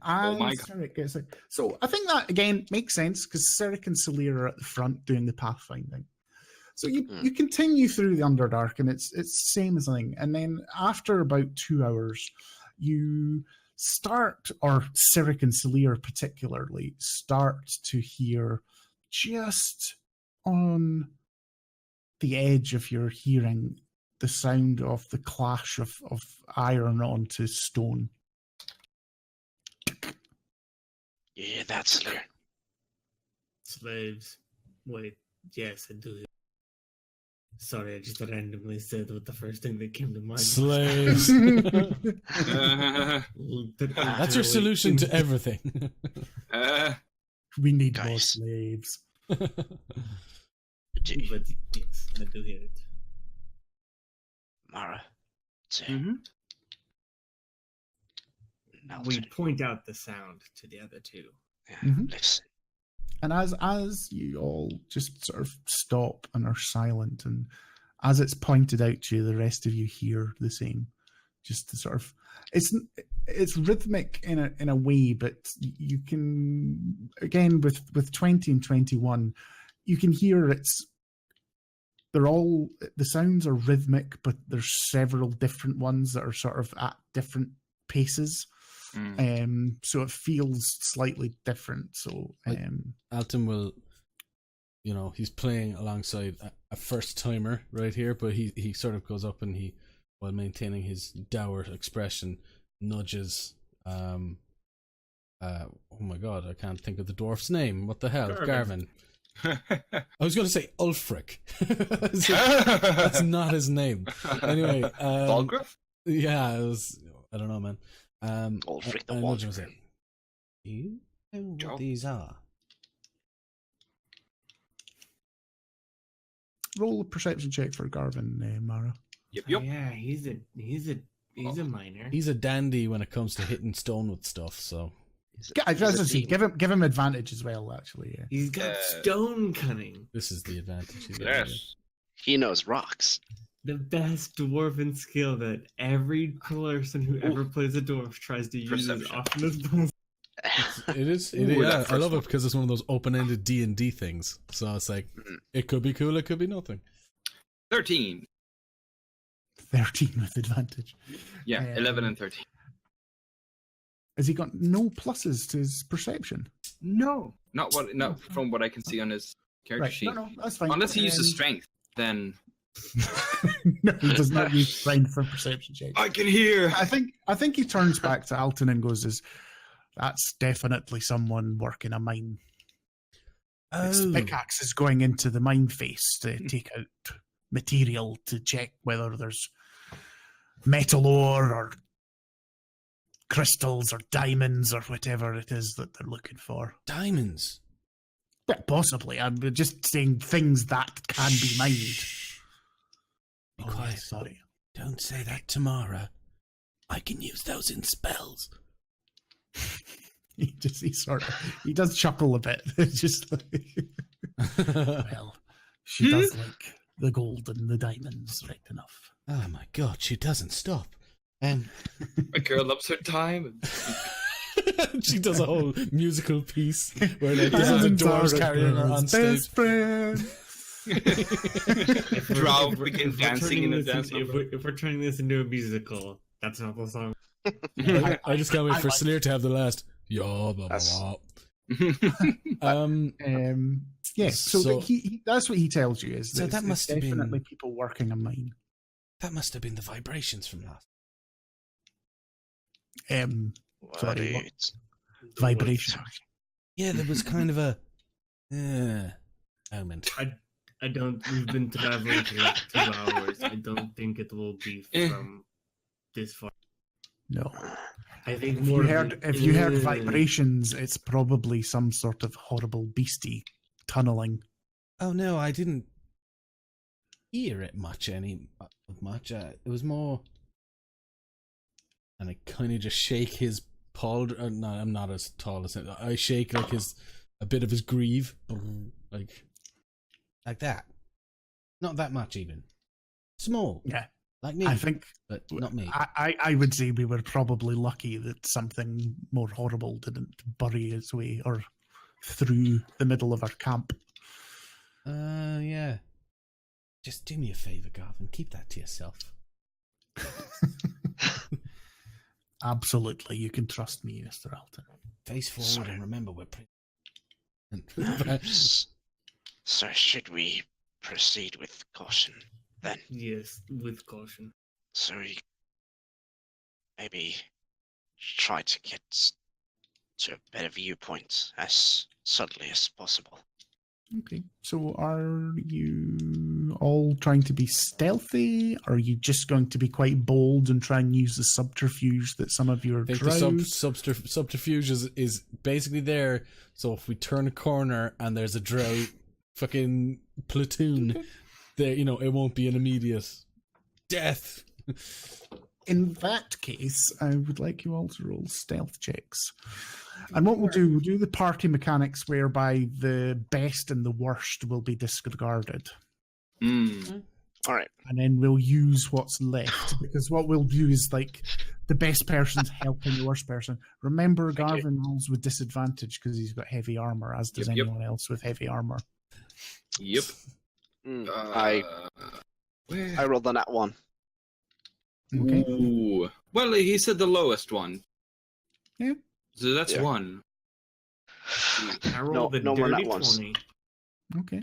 Oh my God. Ceric gets it. So I think that again makes sense because Ceric and Salir are at the front doing the pathfinding. So you continue through the Underdark, and it's the same as thing. And then after about 2 hours, you start, or Ceric and Salir particularly, start to hear just on the edge of your hearing the sound of the clash of iron onto stone. Yeah, that's clear. Slaves. Wait, yes, I do. Sorry, I just randomly said what the first thing that came to mind. Slaves. That's your solution to everything. We need more slaves. But yes, I do hear it. Mara. We point out the sound to the other two. Yeah, listen. And as you all just sort of stop and are silent, and as it's pointed out to you, the rest of you hear the same. Just the sort of it's rhythmic in a way, but you can, again, with 20 and 21, you can hear the sounds are rhythmic, but there's several different ones that are sort of at different paces. So it feels slightly different. So Alton will, he's playing alongside a first timer right here, but he sort of goes up and he, while maintaining his dour expression, nudges. Oh my god, I can't think of the dwarf's name. What the hell, Garvin. I was going to say Ulfric. That's not his name. Anyway, Volgriff? Yeah, it was. I don't know, man. Ulfric the Walter. You know what these are? Roll a perception check for Garvin, Mara. Yep. Oh, yeah, he's a miner. He's a dandy when it comes to hitting stone with stuff. So give him advantage as well. Actually, yeah. He's got stone cunning. This is the advantage. Yes. He knows rocks. The best dwarven skill that every person who ever plays a dwarf tries to use as often as possible. It is. I love it because it's one of those open-ended D&D things. So it's like, it could be cool, it could be nothing. 13. 13 with advantage. Yeah, 11 and 13. Has he got no pluses to his perception? No, not from what I can see on his character sheet. No, that's fine. Unless he uses strength, then. No, he does not use strength for perception checks. I can hear. I think he turns back to Alton and goes, "That's definitely someone working a mine. His pickaxe is going into the mine face to take out material to check whether there's metal ore or crystals or diamonds or whatever it is that they're looking for." Diamonds. Well, possibly. I'm just saying things that can be mined. Be quiet. Sorry. Don't say that to Mara. I can use those in spells. He does chuckle a bit. It's just like, well, she does like the gold and the diamonds, right enough. Oh my god, she doesn't stop. My girl loves her time. She does a whole musical piece where like there's other dwarves carrying her on stage. Best friend. Drow begin dancing in the dance. If we're turning this into a musical, that's not the song. I just can't wait for Sleer to have the last. Yeah, blah, blah, blah. Yeah, so he that's what he tells you is so that must have definitely been people working on mine. That must have been the vibrations from last. Sorry, vibration. Yeah, there was kind of a moment. I don't. We've been traveling for like 2 hours. I don't think it will be from this far. No, I think if you heard vibrations, it's probably some sort of horrible beastie tunneling. Oh no, I didn't hear it much. It was more, and I kind of just shake his paw. No, I'm not as tall as him. I shake like a bit of his greave, like that. Not that much, even small. Yeah. Like me, I think, but not me. I would say we were probably lucky that something more horrible didn't bury its way or through the middle of our camp. Yeah. Just do me a favour, Garvin. Keep that to yourself. Absolutely, you can trust me, Mr. Alton. Face forward and remember we're So should we proceed with caution then? Yes, with caution. So we maybe try to get to a better viewpoint as suddenly as possible. Okay, so are you all trying to be stealthy? Or are you just going to be quite bold and try and use the subterfuge that some of you are I think drow? the subterfuge is basically there, so if we turn a corner and there's a drow fucking platoon, there, it won't be an immediate death. In that case, I would like you all to roll stealth checks. And what we'll do the party mechanics whereby the best and the worst will be disregarded. All right. And then we'll use what's left, because what we'll do is like the best person's helping the worst person. Remember, Garvin rolls with disadvantage because he's got heavy armor, as does anyone else with heavy armor. Yep. I rolled on that one. Okay. Ooh. Well, he said the lowest one. Yeah. So that's one. I rolled the no more than dirty that once. 20. Okay.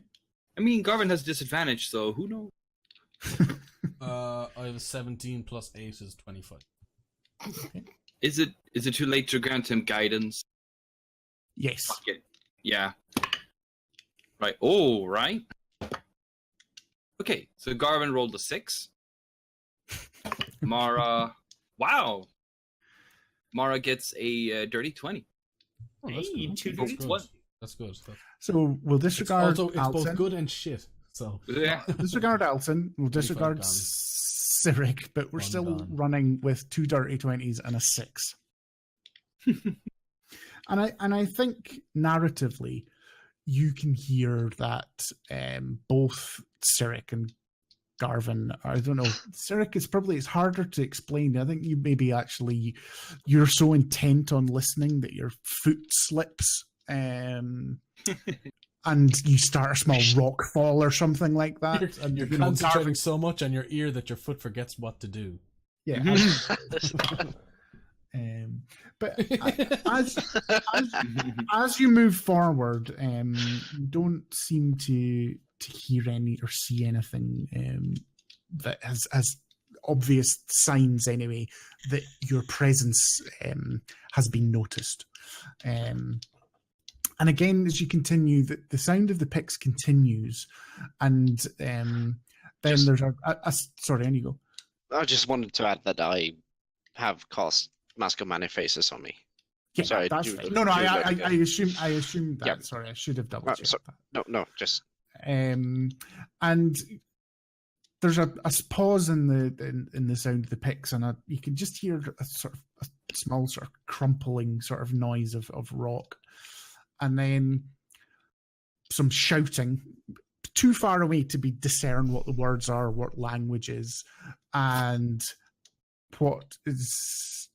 I mean, Garvin has disadvantage, so who knows? I have a 17 plus 8 is 25. Okay. Is it too late to grant him guidance? Yes. Fuck it. Yeah. Right. Oh, right. Okay, so Garvin rolled a 6. Mara, wow. Mara gets a dirty 20. Oh, that's Hey, good. two That's dirty good. That's good. So we'll disregard It's Alton. both good and shit. So Yeah. Disregard Alton. We'll disregard gone. Cyric, but we're One still gone. running with 2 dirty 20s and a 6. And I think narratively, you can hear that both Cyric and Garvin, I don't know, Cyric it's harder to explain. I think you maybe actually, you're so intent on listening that your foot slips and you start a small rock fall or something like that. and you're concentrating so much on your ear that your foot forgets what to do. Yeah. But as you move forward, you don't seem to hear any or see anything that has obvious signs anyway that your presence has been noticed. And again, as you continue, the sound of the picks continues, and then there's a sorry, on you go. I just wanted to add that I have cast Mask of Many Faces on me. Yeah, Sorry, that's do- no. do I that again. assumed that. Yeah. Sorry, I should have double checked that. No, just And there's a pause in the sound of the picks, and you can just hear a sort of a small sort of crumpling sort of noise of rock, and then some shouting, too far away to be discern what the words are, what language is, and what is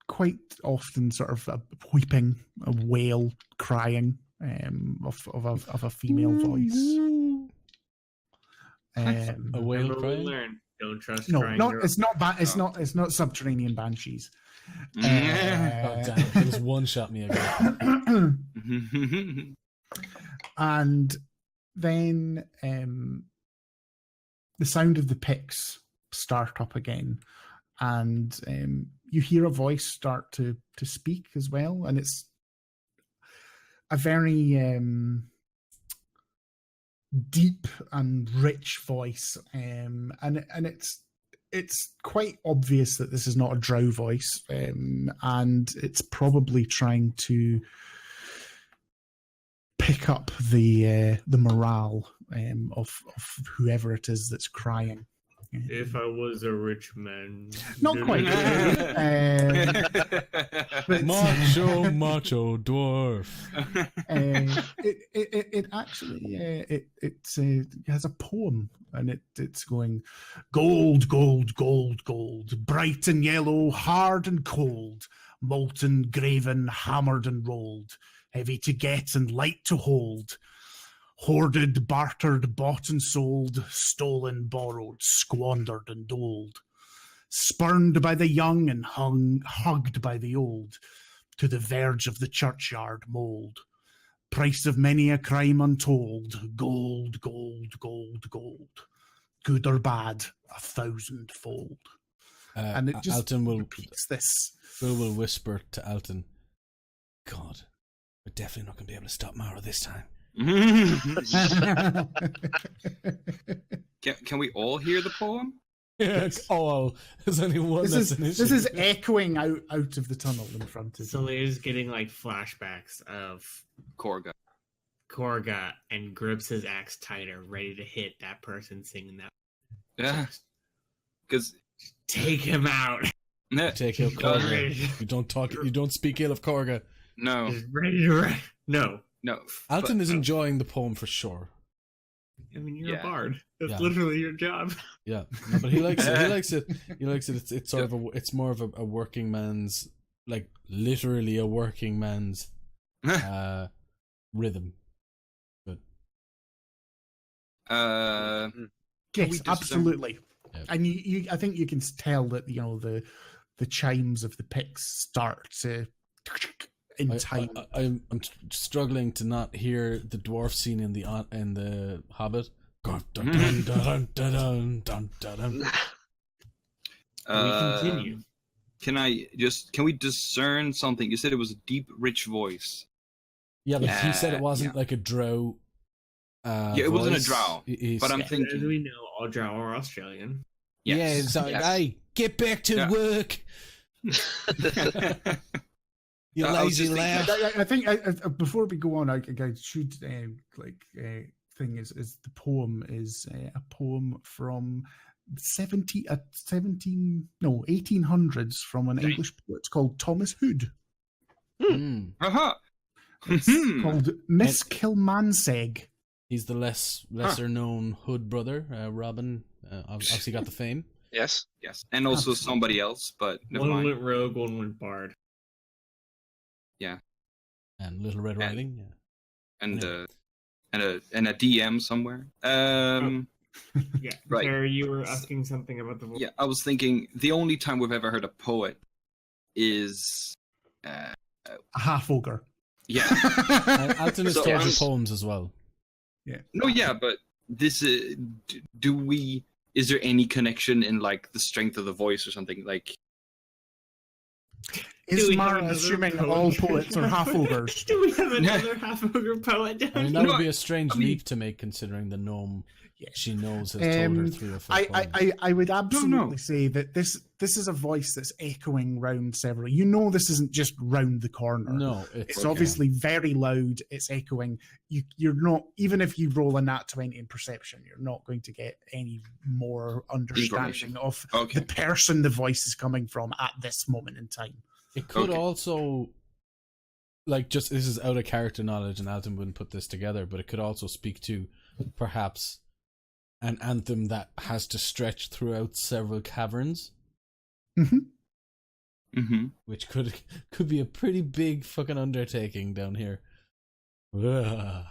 quite often sort of a weeping, a wail, crying of a female voice. A whale Remember we crying? learned, don't trust No, crying not girls. it's not it's not subterranean banshees. Oh damn! He just one shot me again. And then the sound of the picks start up again, and you hear a voice start to speak as well, and it's a very deep and rich voice, and it's quite obvious that this is not a drow voice, and it's probably trying to pick up the morale of whoever it is that's crying. If I was a rich man. Not quite. But, Macho dwarf. it actually it has a poem, and it's going, gold, gold, gold, gold, bright and yellow, hard and cold, molten, graven, hammered and rolled, heavy to get and light to hold. Hoarded, bartered, bought and sold, stolen, borrowed, squandered and doled. Spurned by the young and hugged by the old, to the verge of the churchyard mould. Price of many a crime untold, gold, gold, gold, gold. Good or bad, 1,000-fold. And it just Alton repeats this. Will whisper to Alton, God, we're definitely not going to be able to stop Mara this time. Can we all hear the poem? Yes. Oh, there's only one. This is echoing out of the tunnel in front of you. Saleer's getting like flashbacks of Korga and grips his axe tighter, ready to hit that person singing that. Yeah. Because Take him out. Take out Korga. You don't speak ill of Korga. No. Just ready to No. Alton is enjoying the poem for sure. I mean, you're a bard. That's Yeah. literally your job. Yeah, no, but he likes it. He likes it. He likes it. It's sort of it's more of a working man's, like literally a working man's rhythm. But yes, absolutely. Yeah. And you, I think you can tell that the chimes of the picks start to in time. I'm struggling to not hear the dwarf scene in the Hobbit. Dun, dun, dun, dun, dun, dun, dun, dun. We continue. Can we discern something? You said it was a deep, rich voice. Yeah, but he said it wasn't like a drow. It wasn't a drow. But I'm As thinking. we know, all drow are Australian. Yes. Hey, get back to work. You lazy lad. I think before we go on, I should thing is the poem is a poem from 1800s from an English poet called Thomas Hood. Uh-huh. It's called Miss Kilmansegg. He's the lesser known Hood brother. Robin obviously got the fame. Yes. And also somebody else, but never One mind. went rogue, one went bard. Yeah. And Little Red Riding. Yeah. And Yeah. and a DM somewhere. Yeah. Right. Sarah, you were asking something about the voice. Yeah, I was thinking the only time we've ever heard a poet is A half ogre. yeah. Alton has So told you I'm- poems as well. No, yeah, but this is is there any connection in like the strength of the voice or something like Is Mara assuming all poets are half ogres? Do we have another half ogre poet down I mean, here? that would be a strange leap to make, considering the gnome she knows has told her 3 or 4 poems. I would absolutely say that this is a voice that's echoing round several. You know, this isn't just round the corner. No, it's obviously very loud. It's echoing. You're not, even if you roll a nat 20 in perception, you're not going to get any more understanding of the person the voice is coming from at this moment in time. It could also, like, just this is out of character knowledge, and Alton wouldn't put this together, but it could also speak to perhaps an anthem that has to stretch throughout several caverns. Which could be a pretty big fucking undertaking down here. But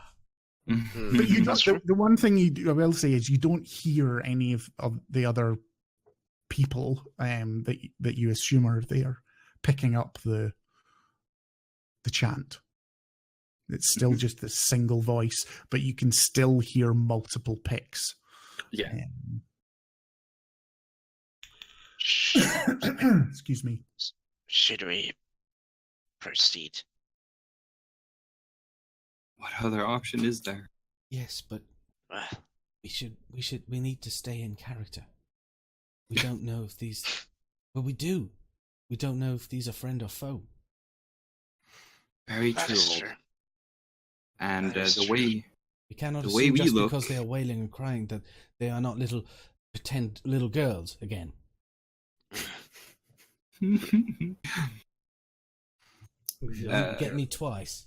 you don't, the one thing I will say is you don't hear any of the other people that you assume are there picking up the chant. It's still just a single voice, but you can still hear multiple picks. Yeah. Excuse me. Should we proceed? What other option is there? Yes, but we need to stay in character. We don't know if these, well, we do. We don't know if these are friend or foe. Very true. And the way we cannot the assume way we just look, because they are wailing and crying that they are not pretend little girls again. Get me twice.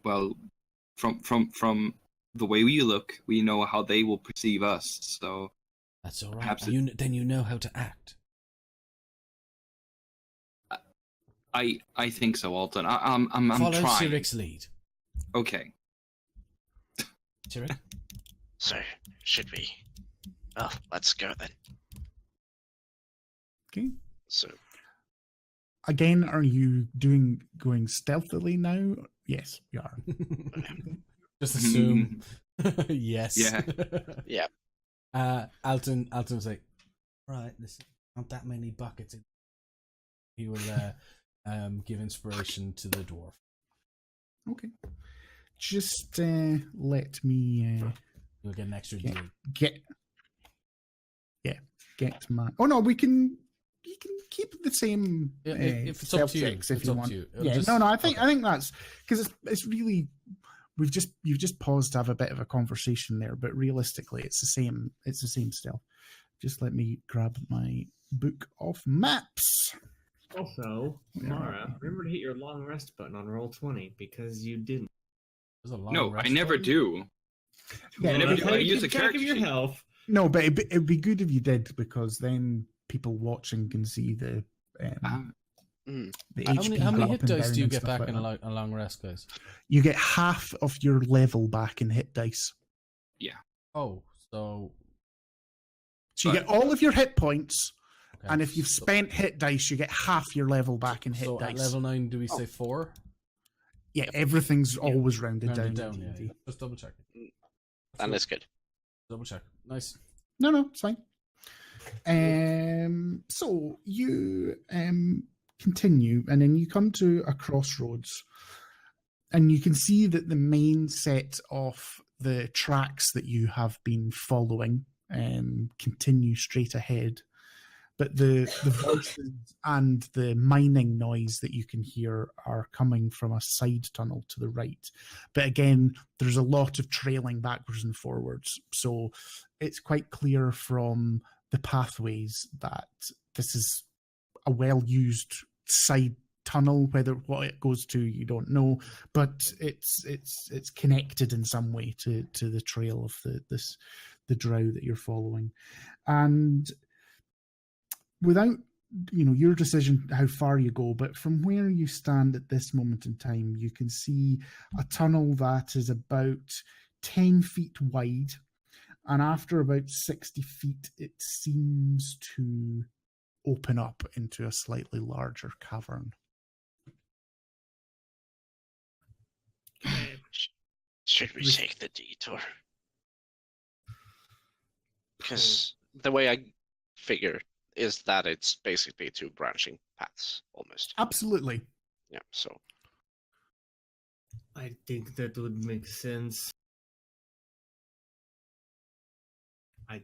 Well, from the way we look, we know how they will perceive us. So that's all right. Then you know how to act. I think so, Alton. I'm Follow trying. Cyric's lead. Okay. Cyric? So, should we? Oh, let's go then. Okay. So, again, are you going stealthily now? Yes, you are. Just assume. Yes. Yeah. Yeah. Alton's like, right, listen, not that many buckets. He will give inspiration to the dwarf. Okay. Just let me You'll get an extra D. Get my. Oh no, we can. You can keep the same. If it's up to you, if you want. Yeah, I think that's because it's really. You've just paused to have a bit of a conversation there, but realistically, it's the same. It's the same still. Just let me grab my book of maps. Also, Mara, remember to hit your long rest button on Roll20 because you didn't. No, I never do. Yeah, I use a character of your sheet. health. No, but it'd be good if you did, because then people watching can see the HP. How many hit and dice down do you and get stuff back like in that. a long rest, guys? You get half of your level back in hit dice. Yeah. Oh, so you get all of your hit points, okay. and if you've spent hit dice, you get half your level back in hit so dice. at level 9, do we say 4? Yeah, everything's always rounded down. Yeah. Just double check. And that's good. Double check. Nice. No, it's fine. So you continue, and then you come to a crossroads, and you can see that the main set of the tracks that you have been following continue straight ahead, but the voices and the mining noise that you can hear are coming from a side tunnel to the right. But again, there's a lot of trailing backwards and forwards, so it's quite clear from the pathways that this is a well-used side tunnel. What it goes to, you don't know, but it's connected in some way to the trail of the drow that you're following. And without your decision how far you go, but from where you stand at this moment in time, you can see a tunnel that is about 10 feet wide, and after about 60 feet it seems to open up into a slightly larger cavern. Should we take the detour? Because the way I figure is that it's basically two branching paths, almost. Absolutely. Yeah, so. I think that would make sense. I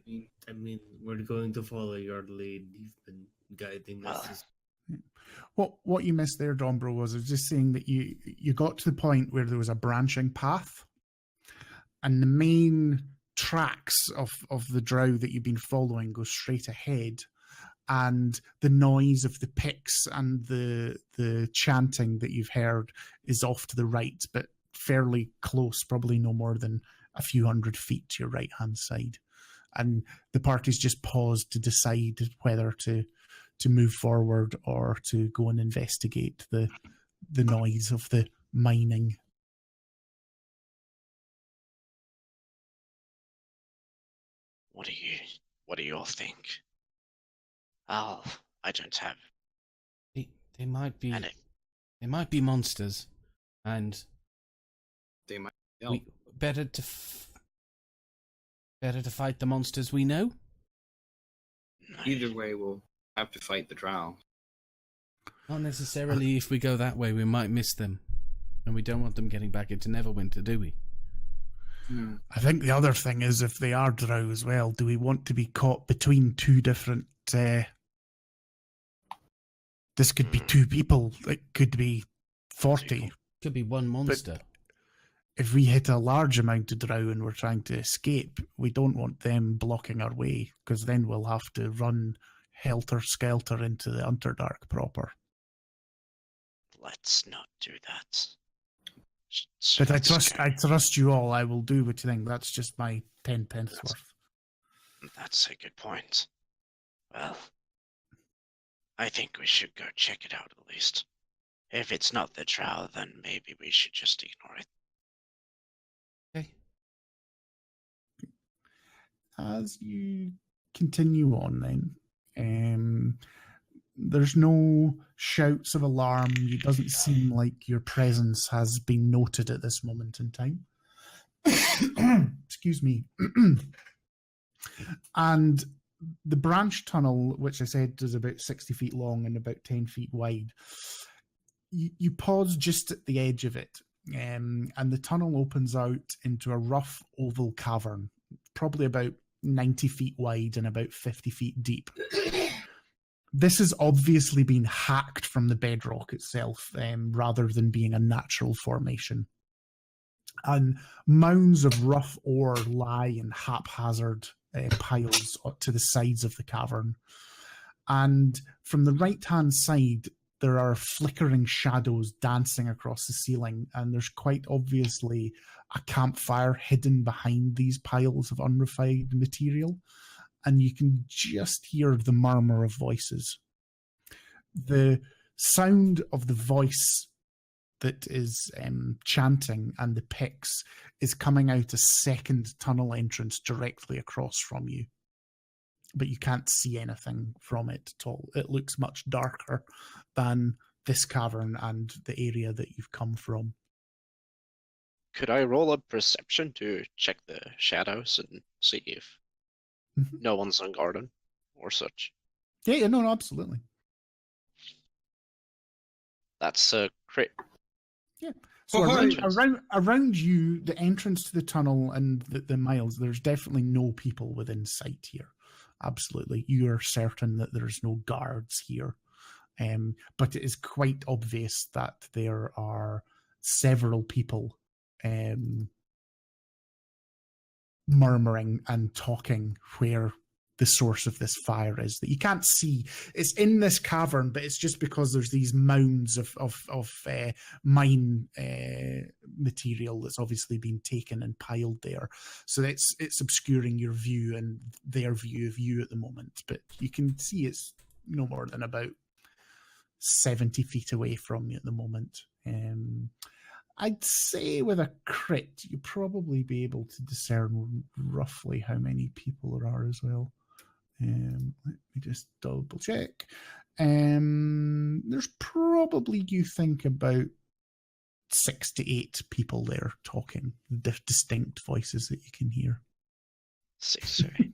mean, we're going to follow your lead. You've been guiding us. What you missed there, Dombro, was just saying that you got to the point where there was a branching path, and the main tracks of the drow that you've been following go straight ahead, and the noise of the picks and the chanting that you've heard is off to the right, but fairly close, probably no more than a few hundred feet to your right-hand side. And the party's just paused to decide whether to move forward or to go and investigate the noise of the mining. What do you all think? I don't have. They might be monsters, and They might. Better to fight the monsters we know. Either way, we'll have to fight the drow. Not necessarily. If we go that way, we might miss them, and we don't want them getting back into Neverwinter, do we? I think the other thing is, if they are drow as well, do we want to be caught between two different... this could be two people. It could be 40. Could be one monster. But if we hit a large amount of drow and we're trying to escape, we don't want them blocking our way, because then we'll have to run helter-skelter into the Underdark proper. Let's not do that. But I trust you all. I will do what you think. That's just my 10 pence worth. That's a good point. Well, I think we should go check it out at least. If it's not the drow, then maybe we should just ignore it. Okay. As you continue on then, there's no shouts of alarm. It doesn't seem like your presence has been noted at this moment in time. Excuse me. And the branch tunnel, which I said is about 60 feet long and about 10 feet wide, you pause just at the edge of it, and the tunnel opens out into a rough oval cavern, probably about 90 feet wide and about 50 feet deep. This has obviously been hacked from the bedrock itself, rather than being a natural formation. And mounds of rough ore lie in haphazard piles to the sides of the cavern. And from the right-hand side, there are flickering shadows dancing across the ceiling, and there's quite obviously a campfire hidden behind these piles of unrefined material. And you can just hear the murmur of voices. The sound of the voice that is chanting and the picks is coming out a second tunnel entrance directly across from you. But you can't see anything from it at all. It looks much darker than this cavern and the area that you've come from. Could I roll a perception to check the shadows and see if no one's on guard or such? Yeah, no, absolutely. That's a crit. Yeah. So around you, the entrance to the tunnel and the miles, there's definitely no people within sight here. Absolutely. You are certain that there's no guards here. But it is quite obvious that there are several people murmuring and talking where the source of this fire is that you can't see. It's in this cavern, but it's just because there's these mounds of mine material that's obviously been taken and piled there. So it's obscuring your view and their view of you at the moment. But you can see it's no more than about 70 feet away from you at the moment. I'd say with a crit, you'd probably be able to discern roughly how many people there are as well. Let me just double check. There's probably, you think, about 6 to 8 people there talking, distinct voices that you can hear. 6 or 8.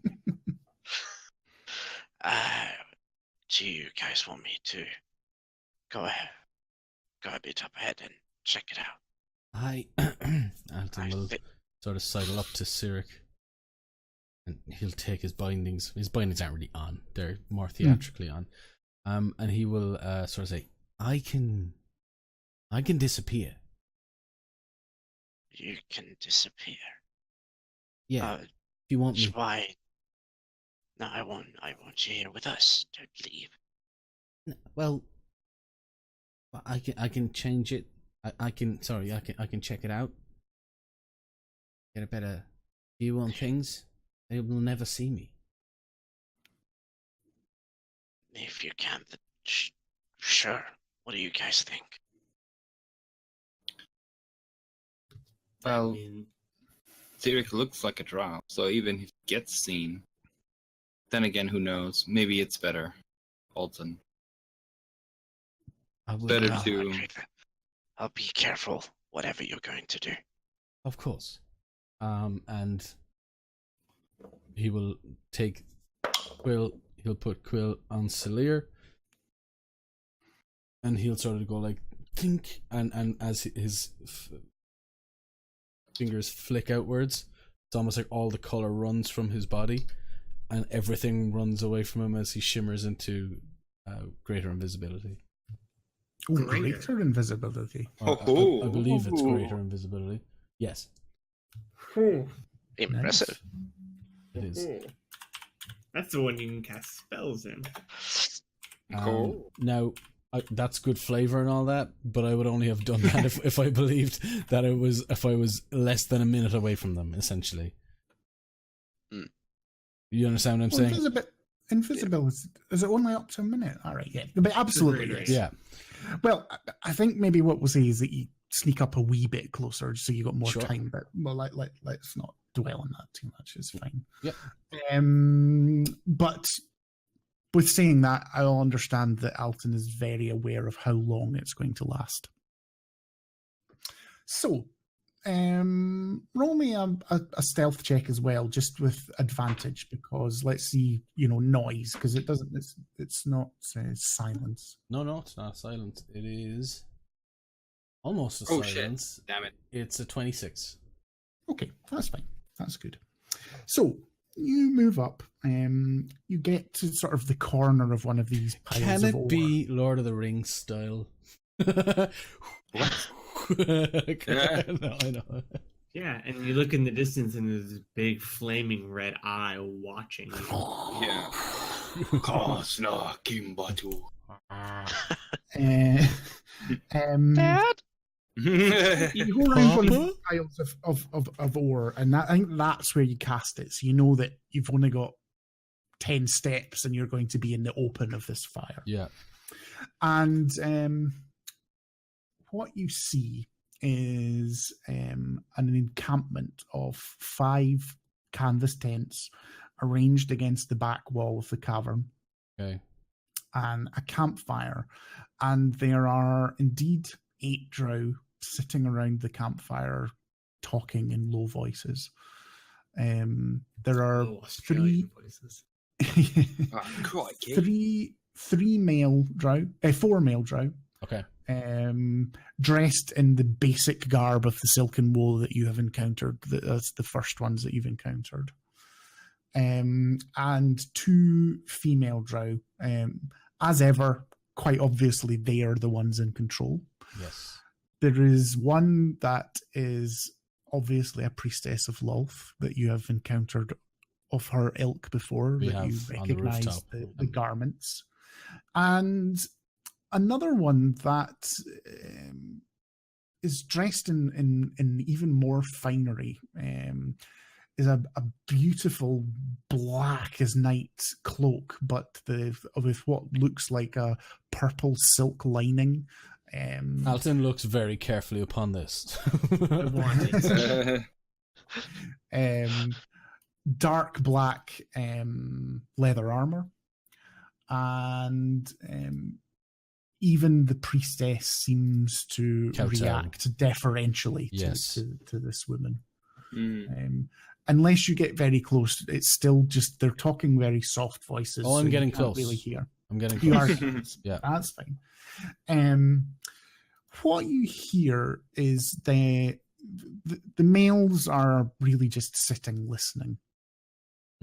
do you guys want me to go ahead, go a bit up ahead and check it out? Alton will sort of sidle up to Cyric, and he'll take his bindings. His bindings aren't really on; they're more theatrically on. And he will sort of say, "I can disappear." You can disappear. Yeah, if you want me. Why? No, I want you here with us. Don't leave. Well, I can change it. I can check it out. Get a better view on things. They will never see me. If you can, then sure. What do you guys think? Well, Cyric looks like a drow, so even if he gets seen, then again, who knows? Maybe it's better, Alton. Better to. I'll be careful, whatever you're going to do. Of course. And he will take Quill. He'll put Quill on Celir, and he'll sort of go like think, and as his fingers flick outwards, it's almost like all the color runs from his body, and everything runs away from him as he shimmers into greater invisibility. Greater invisibility. I believe it's greater invisibility. Yes. Impressive. It is. That's the one you can cast spells in. Cool. Now, that's good flavor and all that, but I would only have done that if I believed that if I was less than a minute away from them, essentially. You understand what I'm saying? Invisibility, is it only up to a minute? All right, yeah, but absolutely, yes. Yeah. Well, I think maybe what we'll say is that you sneak up a wee bit closer so you got more time. But well, let's not dwell on that too much. It's fine. Yeah. But with saying that, I'll understand that Alton is very aware of how long it's going to last. So, roll me a stealth check as well, just with advantage, because let's see, noise, because it doesn't. It's not silence. No, it's not silence. It is almost a silence. Shit. Damn it! It's a 26. Okay, that's fine. That's good. So you move up, you get to sort of the corner of one of these piles Can of it ore. be Lord of the Rings style? What? No, I know. Yeah, and you look in the distance and there's this big flaming red eye watching you. Yeah. Dad? You go around one of the piles of ore, and I think that's where you cast it. So you know that you've only got 10 steps and you're going to be in the open of this fire. Yeah. And what you see is an encampment of 5 canvas tents arranged against the back wall of the cavern. Okay. And a campfire. And there are indeed 8 drow sitting around the campfire talking in low voices. There are 3 voices. 4 male drow. Okay. Dressed in the basic garb of the silken wool that you have encountered. That's the first ones that you've encountered. And 2 female drow. As ever, quite obviously, they are the ones in control. Yes. There is one that is obviously a priestess of Lolth that you have encountered of her ilk before, that you recognize the garments. And another one that is dressed in even more finery, is a beautiful black as night cloak, but with what looks like a purple silk lining. Alton looks very carefully upon this. Dark black leather armor, and even the priestess seems to react deferentially to this woman. Unless you get very close, it's still just they're talking very soft voices. Oh, I'm getting close. Really hear. I'm getting You are. close. Yeah. That's fine. What you hear is the males are really just sitting listening.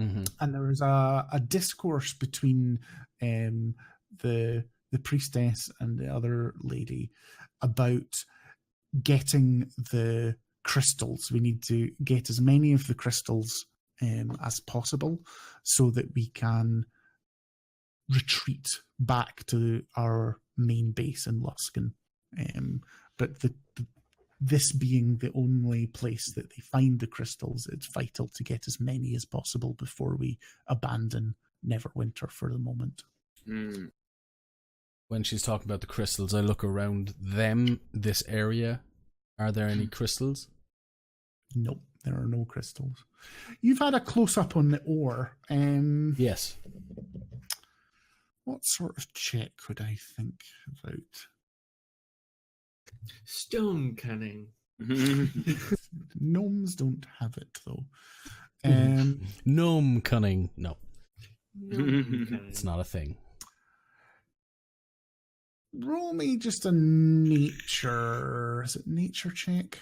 Mm-hmm. And there is a discourse between the priestess and the other lady about getting the crystals. We need to get as many of the crystals as possible so that we can retreat back to our main base in Luskan. But this being the only place that they find the crystals, it's vital to get as many as possible before we abandon Neverwinter for the moment. When she's talking about the crystals, I look around this area. Are there any crystals? Nope, there are no crystals. You've had a close-up on the ore. Yes. What sort of check would I think about? Stone cunning. Gnomes don't have it, though. Gnome cunning. No. Gnome cunning. It's not a thing. Roll me just a nature... Is it nature check?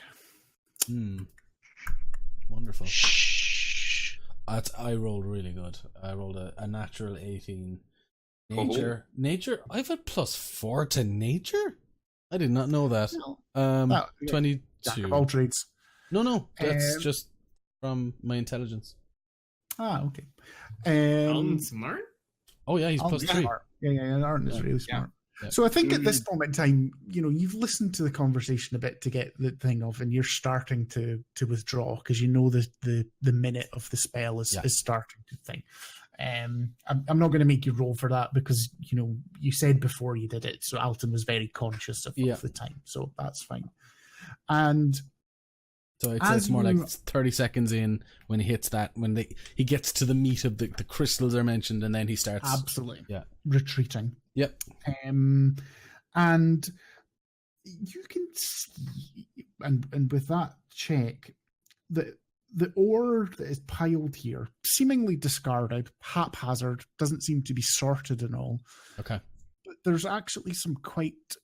Wonderful. Shh. I rolled really good. I rolled a natural 18. Nature? I've had +4 to nature? I did not know that. No. 22. Jack of all trades. No. That's just from my intelligence. Okay. Alan's smart? Oh, yeah, he's Alan's +3. smart. Yeah, Arden is really smart. Yeah. So I think at this moment in time, you've listened to the conversation a bit to get the thing of, and you're starting to withdraw because you know the minute of the spell is starting to thing. I'm not going to make you roll for that because you said before you did it, so Alton was very conscious of the time, so that's fine. And so I'd say it's more like 30 seconds in when he hits that, when he gets to the meat of the crystals are mentioned, and then he starts retreating. Yep. And you can see, and with that check, that the ore that is piled here, seemingly discarded, haphazard, doesn't seem to be sorted and all. Okay. But there's actually some quite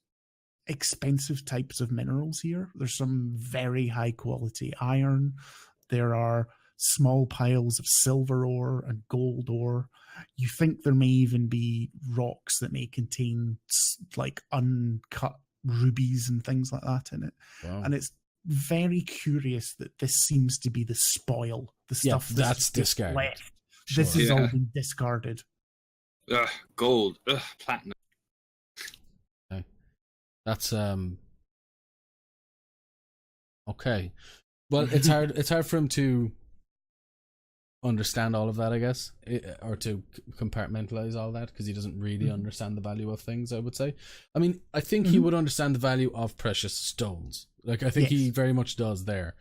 expensive types of minerals here. There's some very high quality iron. There are small piles of silver ore and gold ore. You think there may even be rocks that may contain like uncut rubies and things like that in it. Wow. And it's very curious that this seems to be the spoil, the stuff that's discarded. Left. Sure. This has all been discarded. Gold, platinum. Okay. That's okay. Well, it's hard for him to understand all of that, I guess, or to compartmentalize all that because he doesn't really understand the value of things, I would say. I mean, I think he would understand the value of precious stones. Like, I think he very much does there.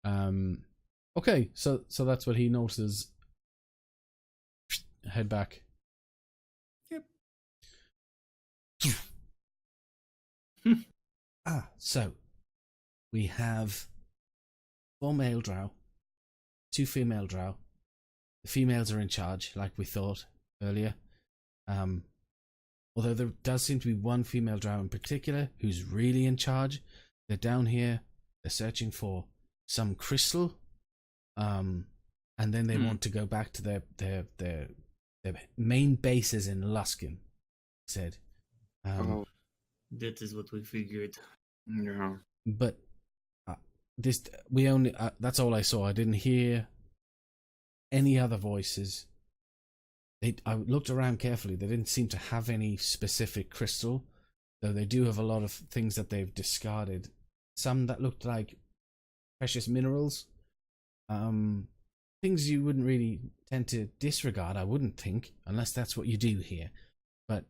Okay, so that's what he notices. Head back. Yep. So we have 4 male drow, 2 female drow. The females are in charge, like we thought earlier. Although there does seem to be 1 female drow in particular who's really in charge. They're down here. They're searching for some crystal, and then they want to go back to their main bases in Luskan. Said, that is what we figured. Yeah. But we only that's all I saw. I didn't hear any other voices. I looked around carefully. They didn't seem to have any specific crystal, though they do have a lot of things that they've discarded. Some that looked like precious minerals, things you wouldn't really tend to disregard, I wouldn't think, unless that's what you do here. But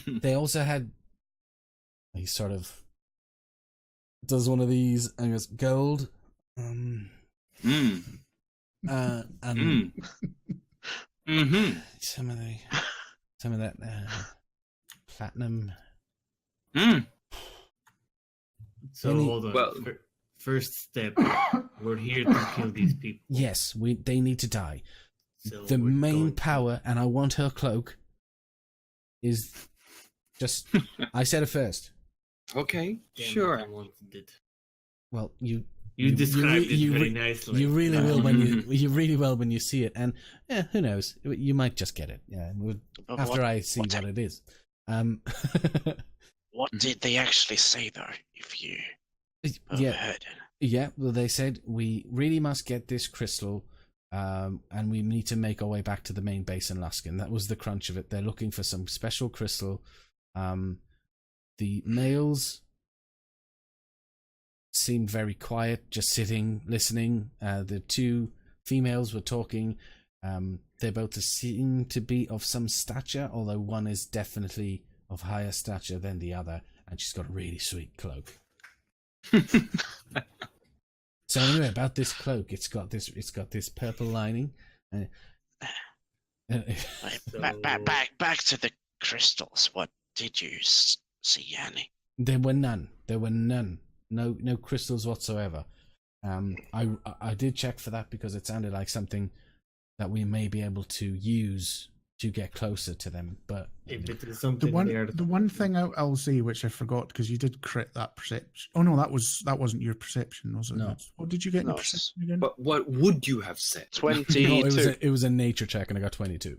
they also had, he sort of does one of these and goes, gold, and some of that platinum. So hold on. Well, first step, we're here to kill these people. Yes, they need to die. So the main power, and I want her cloak, is just... I said it first. Okay, Damn, sure. I wanted it. Well, You described it very nicely. You really will when you really will when you see it, and who knows? You might just get it. Yeah, after I see what it is. What did they actually say though? If you overheard it? Yeah. Well, they said we really must get this crystal, and we need to make our way back to the main base in Luskin. That was the crunch of it. They're looking for some special crystal. The males seemed very quiet, just sitting, listening. The two females were talking. They both seem to be of some stature, although one is definitely of higher stature than the other, and she's got a really sweet cloak. So anyway, about this cloak, it's got this purple lining. Back to the crystals. What did you see, Yanni? There were none. No crystals whatsoever. I did check for that because it sounded like something that we may be able to use to get closer to them. But the one thing I'll say, which I forgot because you did crit that perception. Oh no, that wasn't your perception, was it? No. What did you get in the perception again? But what would you have said? 22. No, it was a nature check, and I got 22.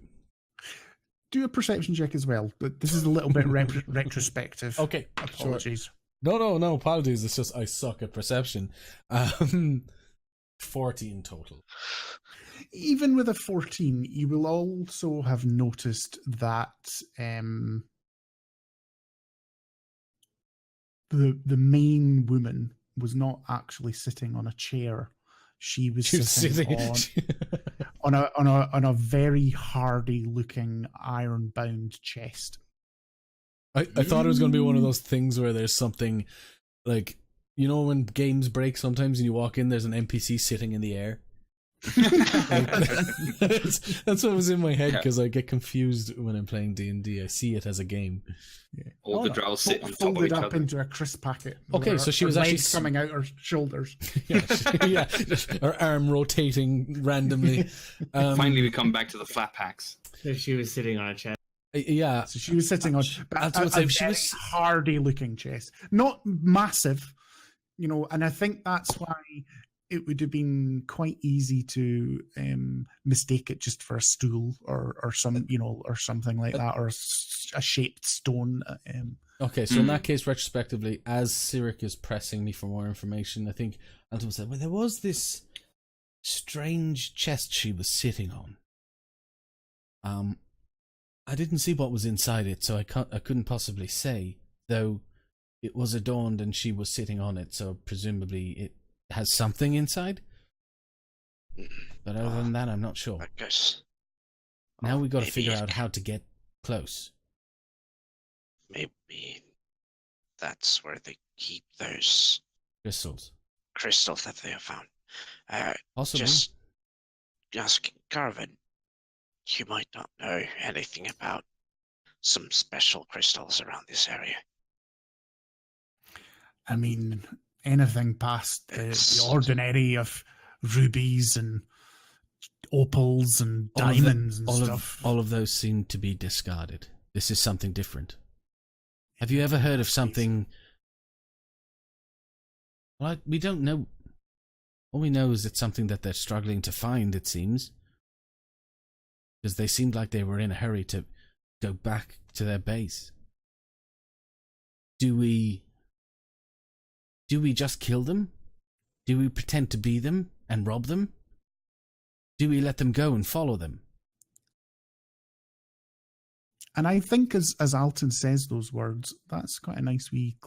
Do a perception check as well. But this is a little bit retrospective. Okay, apologies. Sure. No, apologies. It's just I suck at perception. 14 total. Even with a 14, you will also have noticed that the main woman was not actually sitting on a chair. She was sitting on a very hardy looking iron bound chest. I thought it was going to be one of those things where there's something like, you know, when games break sometimes and you walk in, there's an NPC sitting in the air. That's what was in my head because I get confused when I'm playing D&D. I see it as a game. Yeah. All the drows sit on top of folded each up other. into a crisp packet. Okay, so she was actually coming out her shoulders. Yeah, her arm rotating randomly. Finally, we come back to the flat packs. So she was sitting on a chest. Yeah, so she was sitting on she was hardy looking chest, not massive, you know, and I think that's why it would have been quite easy to mistake it just for a stool or some, you know, or something like that, or a shaped stone. Okay, so in that case, retrospectively, as Cyric is pressing me for more information, I think Anton said, well, there was this strange chest she was sitting on. I didn't see what was inside it, so I couldn't possibly say, though it was adorned and she was sitting on it, so presumably it has something inside. But other than that, I'm not sure. I guess. Now we've got to figure out how to get close. Maybe that's where they keep those crystals that they have found. Possibly. Just asking Garvin, you might not know anything about some special crystals around this area. I mean, anything past the ordinary of rubies and opals and diamonds and stuff. All of those seem to be discarded. This is something different. Have you ever heard of something... Well, we don't know. All we know is it's something that they're struggling to find, it seems. Because they seemed like they were in a hurry to go back to their base. Do we just kill them? Do we pretend to be them and rob them? Do we let them go and follow them? And I think as Alton says those words, that's quite a nice wee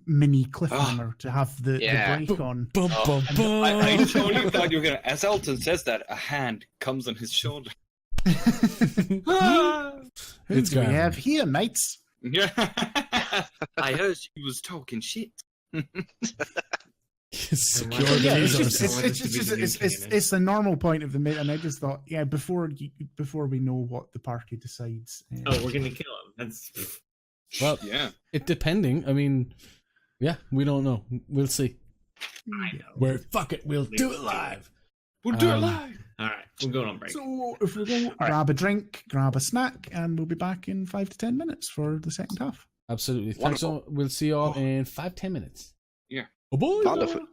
mini cliffhanger to have the break on. I totally thought you were going to... As Alton says that, a hand comes on his shoulder. Who do we have here, mates? Yeah. I heard she was talking shit. It's the normal point of the minute, and I just thought, before we know what the party decides. We're gonna kill him. That's well, yeah. It depending. I mean, we don't know. We'll see. Fuck it, we'll do it live. We'll do it live. All right, we're going on break. So if we go, grab a drink, grab a snack, and we'll be back in 5 to 10 minutes for the second half. Absolutely. Thanks. We'll see you all in 5-10 minutes. Yeah. Oh boy. Wonderful.